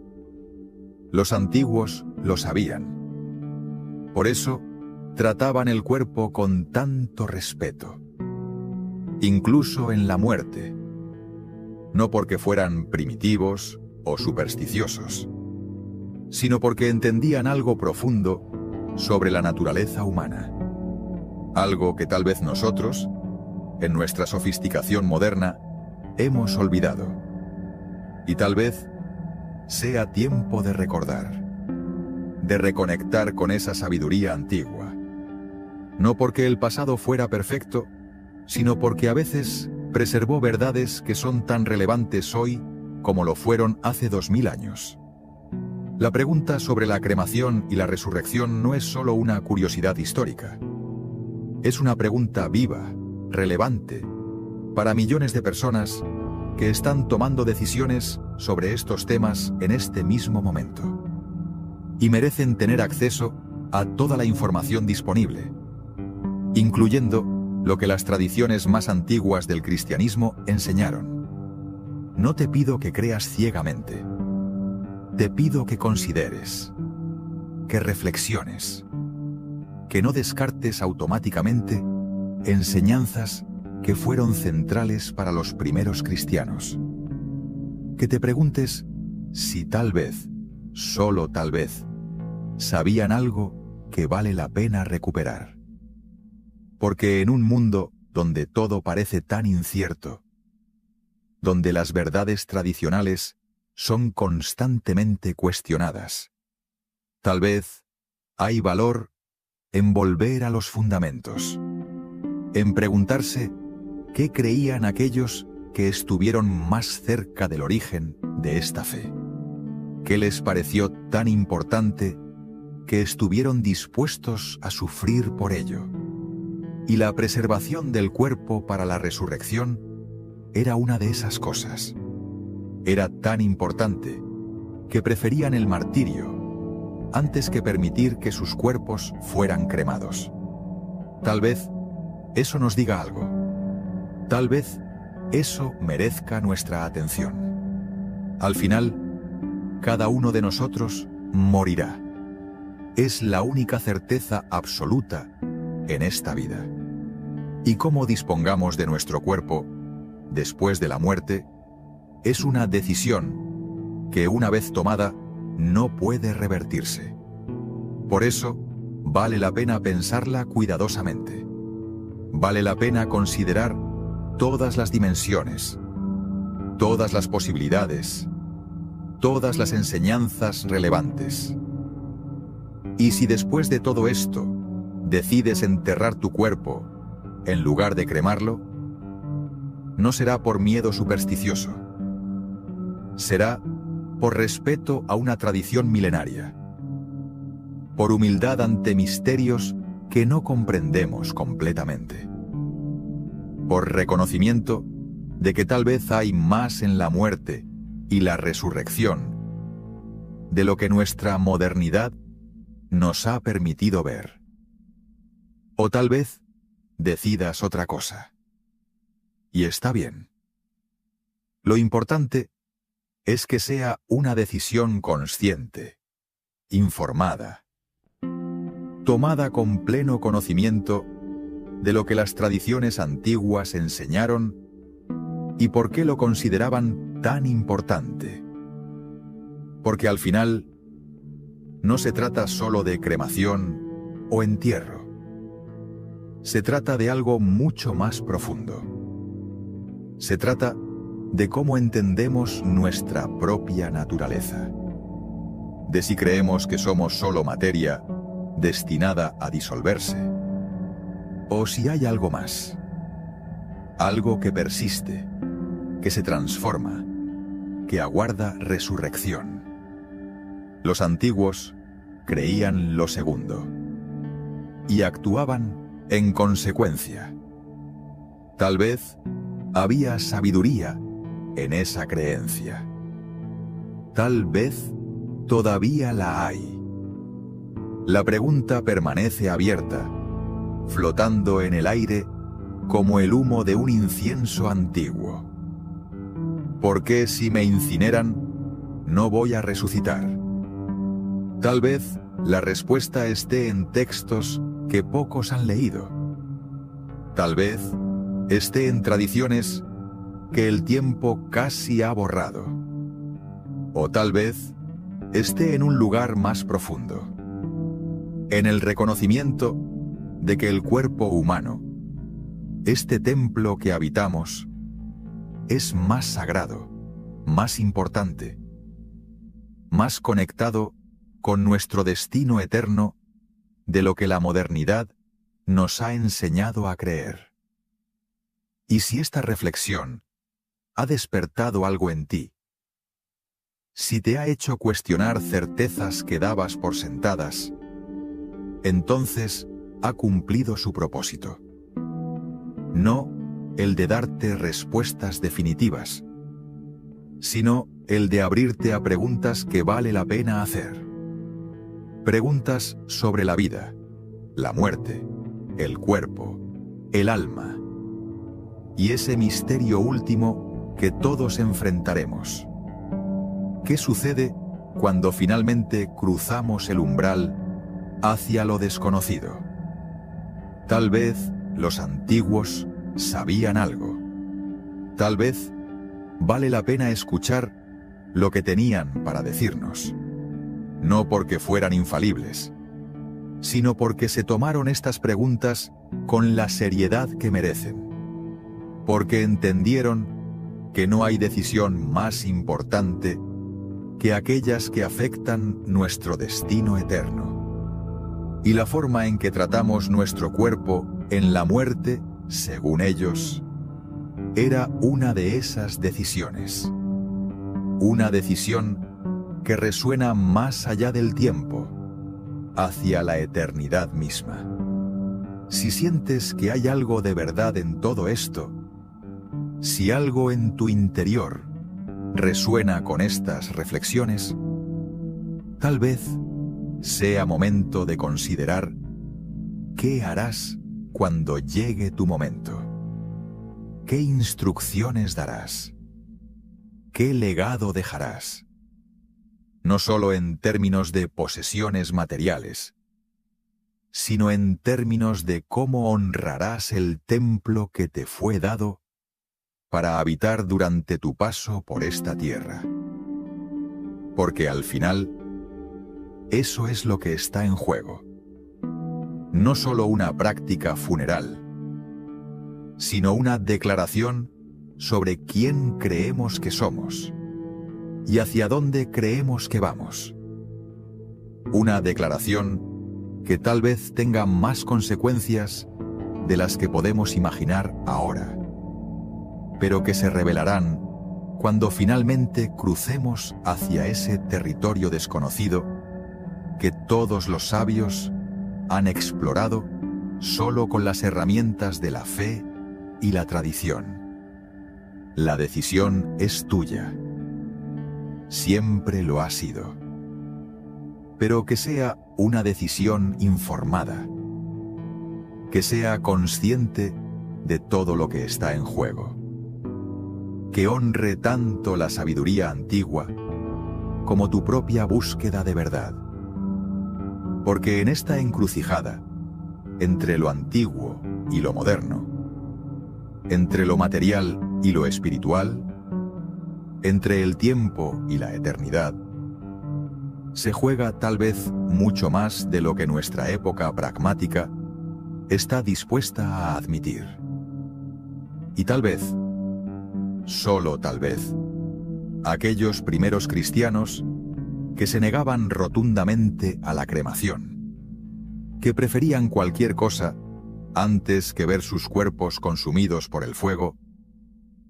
Los antiguos lo sabían. Por eso, trataban el cuerpo con tanto respeto, incluso en la muerte, no porque fueran primitivos o supersticiosos, sino porque entendían algo profundo sobre la naturaleza humana. Algo que tal vez nosotros, en nuestra sofisticación moderna, hemos olvidado. Y tal vez sea tiempo de recordar, de reconectar con esa sabiduría antigua. No porque el pasado fuera perfecto, sino porque a veces preservó verdades que son tan relevantes hoy como lo fueron hace 2000 años. La pregunta sobre la cremación y la resurrección no es solo una curiosidad histórica. Es una pregunta viva, relevante, para millones de personas que están tomando decisiones sobre estos temas en este mismo momento. Y merecen tener acceso a toda la información disponible, incluyendo lo que las tradiciones más antiguas del cristianismo enseñaron. No te pido que creas ciegamente. Te pido que consideres, que reflexiones, que no descartes automáticamente enseñanzas que fueron centrales para los primeros cristianos. Que te preguntes si tal vez, solo tal vez, sabían algo que vale la pena recuperar. Porque en un mundo donde todo parece tan incierto, donde las verdades tradicionales son constantemente cuestionadas, tal vez hay valor en volver a los fundamentos, en preguntarse qué creían aquellos que estuvieron más cerca del origen de esta fe. ¿Qué les pareció tan importante que estuvieron dispuestos a sufrir por ello? Y la preservación del cuerpo para la resurrección era una de esas cosas. Era tan importante que preferían el martirio antes que permitir que sus cuerpos fueran cremados. Tal vez eso nos diga algo. Tal vez eso merezca nuestra atención. Al final, cada uno de nosotros morirá. Es la única certeza absoluta en esta vida. Y cómo dispongamos de nuestro cuerpo después de la muerte es una decisión que, una vez tomada, no puede revertirse. Por eso, vale la pena pensarla cuidadosamente. Vale la pena considerar todas las dimensiones, todas las posibilidades, todas las enseñanzas relevantes. Y si después de todo esto decides enterrar tu cuerpo en lugar de cremarlo, no será por miedo supersticioso. Será por respeto a una tradición milenaria, por humildad ante misterios que no comprendemos completamente, por reconocimiento de que tal vez hay más en la muerte y la resurrección de lo que nuestra modernidad nos ha permitido ver. O tal vez decidas otra cosa. Y está bien. Lo importante es que sea una decisión consciente, informada, tomada con pleno conocimiento de lo que las tradiciones antiguas enseñaron y por qué lo consideraban tan importante. Porque al final no se trata solo de cremación o entierro. Se trata de algo mucho más profundo. Se trata de cómo entendemos nuestra propia naturaleza. De si creemos que somos solo materia destinada a disolverse, o si hay algo más, algo que persiste, que se transforma, que aguarda resurrección. Los antiguos creían lo segundo y actuaban en consecuencia. Tal vez había sabiduría en esa creencia. Tal vez todavía la hay. La pregunta permanece abierta, flotando en el aire como el humo de un incienso antiguo. ¿Por qué si me incineran no voy a resucitar? Tal vez la respuesta esté en textos que pocos han leído. Tal vez esté en tradiciones que el tiempo casi ha borrado. O tal vez esté en un lugar más profundo, en el reconocimiento de que el cuerpo humano, este templo que habitamos, es más sagrado, más importante, más conectado con nuestro destino eterno de lo que la modernidad nos ha enseñado a creer. Y si esta reflexión ha despertado algo en ti, si te ha hecho cuestionar certezas que dabas por sentadas, entonces ha cumplido su propósito. No el de darte respuestas definitivas, sino el de abrirte a preguntas que vale la pena hacer. Preguntas sobre la vida, la muerte, el cuerpo, el alma y ese misterio último que todos enfrentaremos. ¿Qué sucede cuando finalmente cruzamos el umbral hacia lo desconocido? Tal vez los antiguos sabían algo. Tal vez vale la pena escuchar lo que tenían para decirnos. No porque fueran infalibles, sino porque se tomaron estas preguntas con la seriedad que merecen. Porque entendieron que no hay decisión más importante que aquellas que afectan nuestro destino eterno. Y la forma en que tratamos nuestro cuerpo en la muerte, según ellos, era una de esas decisiones. Una decisión que resuena más allá del tiempo, hacia la eternidad misma. Si sientes que hay algo de verdad en todo esto, si algo en tu interior resuena con estas reflexiones, tal vez sea momento de considerar qué harás cuando llegue tu momento. ¿Qué instrucciones darás? ¿Qué legado dejarás? No solo en términos de posesiones materiales, sino en términos de cómo honrarás el templo que te fue dado para habitar durante tu paso por esta tierra. Porque al final, eso es lo que está en juego. No solo una práctica funeral, sino una declaración sobre quién creemos que somos y hacia dónde creemos que vamos. Una declaración que tal vez tenga más consecuencias de las que podemos imaginar ahora, pero que se revelarán cuando finalmente crucemos hacia ese territorio desconocido que todos los sabios han explorado solo con las herramientas de la fe y la tradición. La decisión es tuya. Siempre lo ha sido. Pero que sea una decisión informada. Que sea consciente de todo lo que está en juego. Que honre tanto la sabiduría antigua como tu propia búsqueda de verdad. Porque en esta encrucijada, entre lo antiguo y lo moderno, entre lo material y lo espiritual, entre el tiempo y la eternidad, se juega tal vez mucho más de lo que nuestra época pragmática está dispuesta a admitir. Y tal vez, solo tal vez, aquellos primeros cristianos que se negaban rotundamente a la cremación, que preferían cualquier cosa antes que ver sus cuerpos consumidos por el fuego,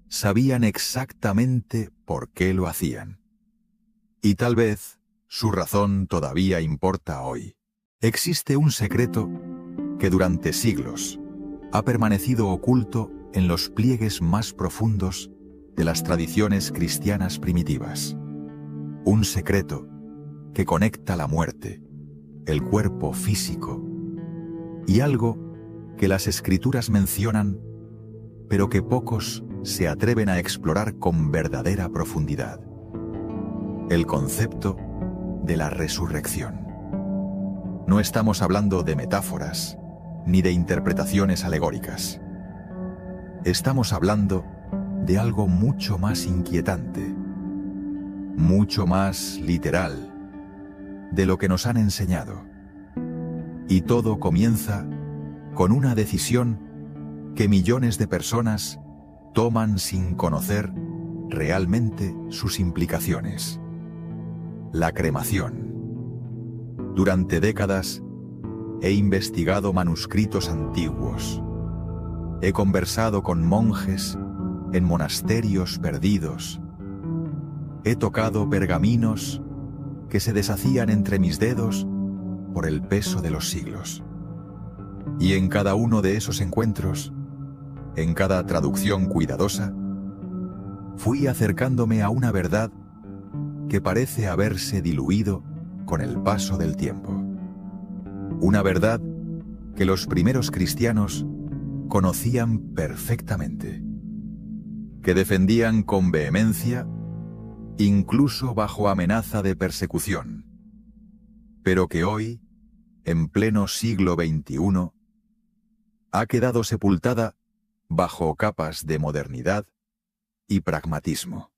sabían exactamente por qué lo hacían. Y tal vez su razón todavía importa hoy. Existe un secreto que durante siglos ha permanecido oculto en los pliegues más profundos de las tradiciones cristianas primitivas. Un secreto que conecta la muerte, el cuerpo físico y algo que las escrituras mencionan, pero que pocos se atreven a explorar con verdadera profundidad. El concepto de la resurrección. No estamos hablando de metáforas ni de interpretaciones alegóricas. Estamos hablando de algo mucho más inquietante, mucho más literal de lo que nos han enseñado. Y todo comienza con una decisión que millones de personas toman sin conocer realmente sus implicaciones. La cremación. Durante décadas he investigado manuscritos antiguos. He conversado con monjes en monasterios perdidos. He tocado pergaminos que se deshacían entre mis dedos por el peso de los siglos. Y en cada uno de esos encuentros, en cada traducción cuidadosa, fui acercándome a una verdad que parece haberse diluido con el paso del tiempo. Una verdad que los primeros cristianos conocían perfectamente, que defendían con vehemencia, incluso bajo amenaza de persecución, pero que hoy, en pleno siglo XXI, ha quedado sepultada bajo capas de modernidad y pragmatismo.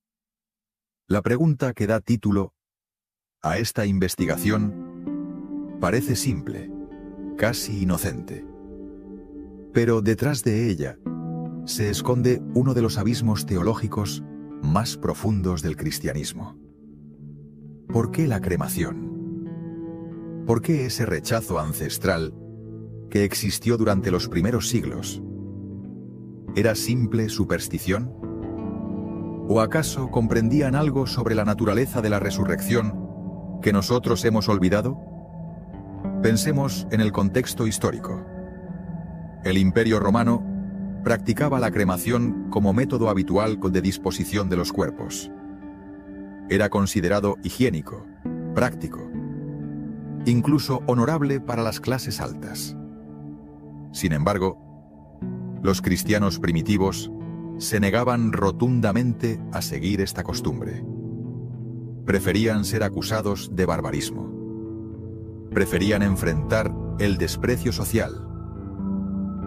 La pregunta que da título a esta investigación parece simple, casi inocente, pero detrás de ella se esconde uno de los abismos teológicos más profundos del cristianismo. ¿Por qué la cremación? ¿Por qué ese rechazo ancestral que existió durante los primeros siglos? ¿Era simple superstición? ¿O acaso comprendían algo sobre la naturaleza de la resurrección que nosotros hemos olvidado? Pensemos en el contexto histórico. El Imperio Romano practicaba la cremación como método habitual de disposición de los cuerpos. Era considerado higiénico, práctico, incluso honorable para las clases altas. Sin embargo, los cristianos primitivos se negaban rotundamente a seguir esta costumbre. Preferían ser acusados de barbarismo. Preferían enfrentar el desprecio social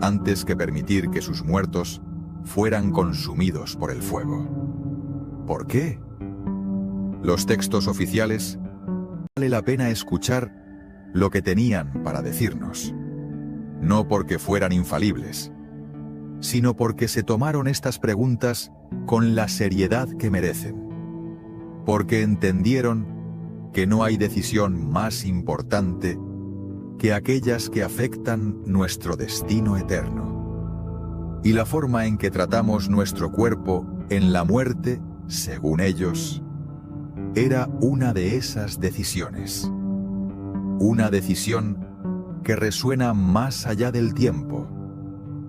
antes que permitir que sus muertos fueran consumidos por el fuego. ¿Por qué? Los textos oficiales, vale la pena escuchar lo que tenían para decirnos, no porque fueran infalibles, sino porque se tomaron estas preguntas con la seriedad que merecen, porque entendieron que no hay decisión más importante que aquellas que afectan nuestro destino eterno. Y la forma en que tratamos nuestro cuerpo en la muerte, según ellos, era una de esas decisiones. Una decisión que resuena más allá del tiempo,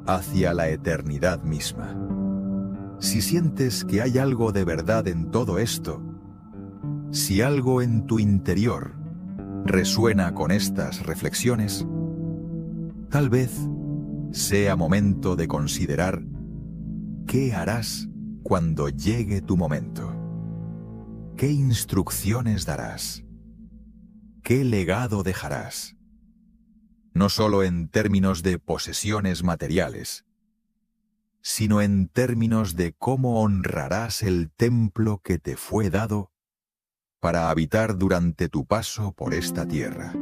hacia la eternidad misma. Si sientes que hay algo de verdad en todo esto, si algo en tu interior resuena con estas reflexiones, tal vez sea momento de considerar qué harás cuando llegue tu momento. ¿Qué instrucciones darás? ¿Qué legado dejarás? No solo en términos de posesiones materiales, sino en términos de cómo honrarás el templo que te fue dado para habitar durante tu paso por esta tierra.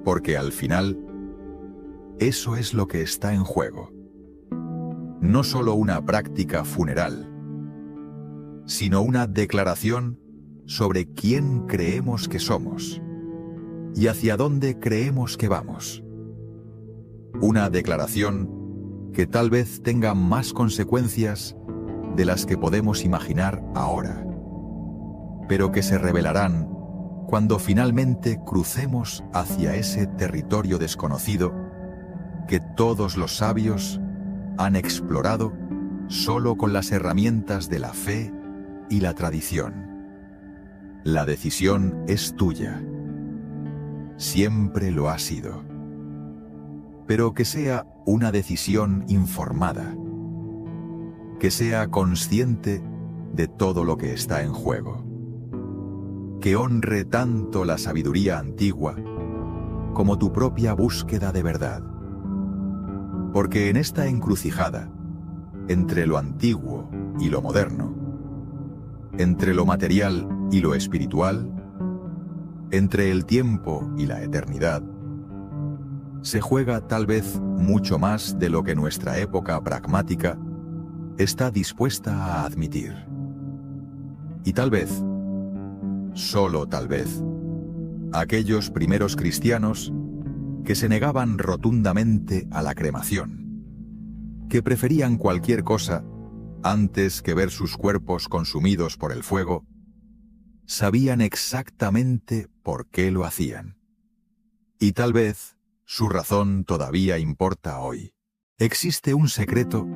Porque al final, eso es lo que está en juego. No solo una práctica funeral, sino una declaración sobre quién creemos que somos y hacia dónde creemos que vamos. Una declaración que tal vez tenga más consecuencias de las que podemos imaginar ahora, pero que se revelarán cuando finalmente crucemos hacia ese territorio desconocido que todos los sabios han explorado solo con las herramientas de la fe y la tradición. La decisión es tuya. Siempre lo ha sido. Pero que sea una decisión informada, que sea consciente de todo lo que está en juego, que honre tanto la sabiduría antigua como tu propia búsqueda de verdad. Porque en esta encrucijada, entre lo antiguo y lo moderno, entre lo material y lo espiritual, entre el tiempo y la eternidad, se juega tal vez mucho más de lo que nuestra época pragmática está dispuesta a admitir. Y tal vez, solo tal vez, aquellos primeros cristianos que se negaban rotundamente a la cremación, que preferían cualquier cosa antes que ver sus cuerpos consumidos por el fuego, sabían exactamente por qué lo hacían. Y tal vez su razón todavía importa hoy. Existe un secreto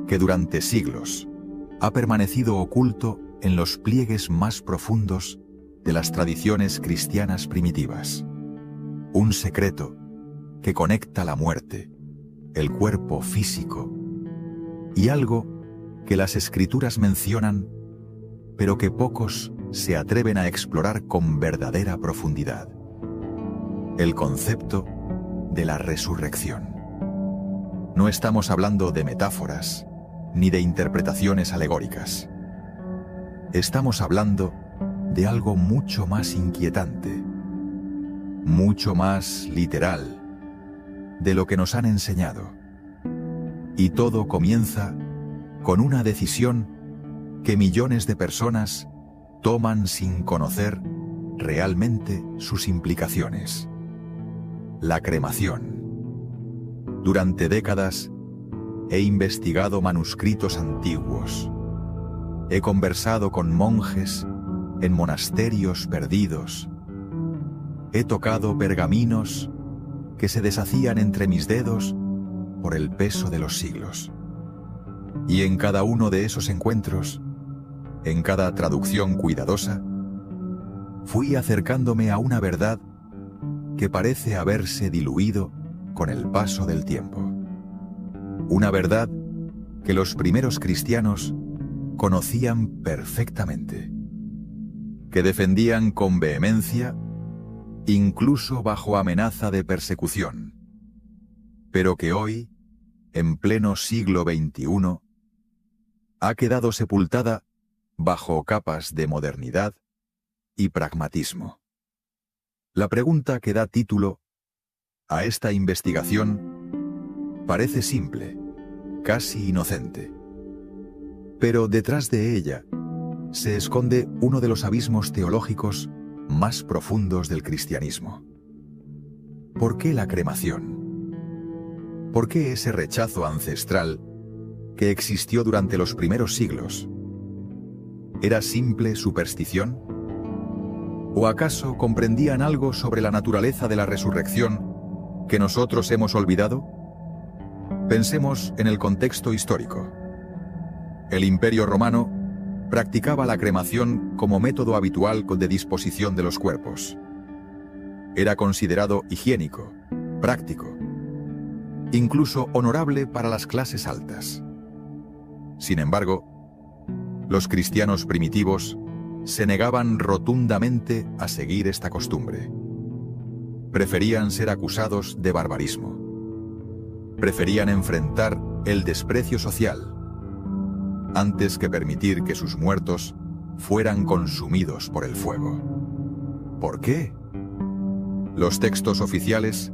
que durante siglos ha permanecido oculto en los pliegues más profundos de las tradiciones cristianas primitivas. un secreto que conecta la muerte, el cuerpo físico y algo que las escrituras mencionan, pero que pocos se atreven a explorar con verdadera profundidad: el concepto de la resurrección. No estamos hablando de metáforas ni de interpretaciones alegóricas. Estamos hablando de algo mucho más inquietante, mucho más literal de lo que nos han enseñado. Y todo comienza con una decisión que millones de personas toman sin conocer realmente sus implicaciones: la cremación. Durante décadas he investigado manuscritos antiguos. He conversado con monjes en monasterios perdidos. He tocado pergaminos que se deshacían entre mis dedos por el peso de los siglos. Y en cada uno de esos encuentros, en cada traducción cuidadosa, fui acercándome a una verdad que parece haberse diluido con el paso del tiempo. Una verdad que los primeros cristianos conocían perfectamente, que defendían con vehemencia, incluso bajo amenaza de persecución, pero que hoy, en pleno siglo XXI, ha quedado sepultada bajo capas de modernidad y pragmatismo. La pregunta que da título a esta investigación parece simple, casi inocente, pero detrás de ella se esconde uno de los abismos teológicos más profundos del cristianismo. ¿Por qué la cremación? ¿Por qué ese rechazo ancestral que existió durante los primeros siglos? ¿Era simple superstición? ¿O acaso comprendían algo sobre la naturaleza de la resurrección que nosotros hemos olvidado? Pensemos en el contexto histórico. El Imperio Romano practicaba la cremación como método habitual de disposición de los cuerpos. Era considerado higiénico, práctico, incluso honorable para las clases altas. Sin embargo, los cristianos primitivos se negaban rotundamente a seguir esta costumbre. Preferían ser acusados de barbarismo. Preferían enfrentar el desprecio social antes que permitir que sus muertos fueran consumidos por el fuego. ¿Por qué? Los textos oficiales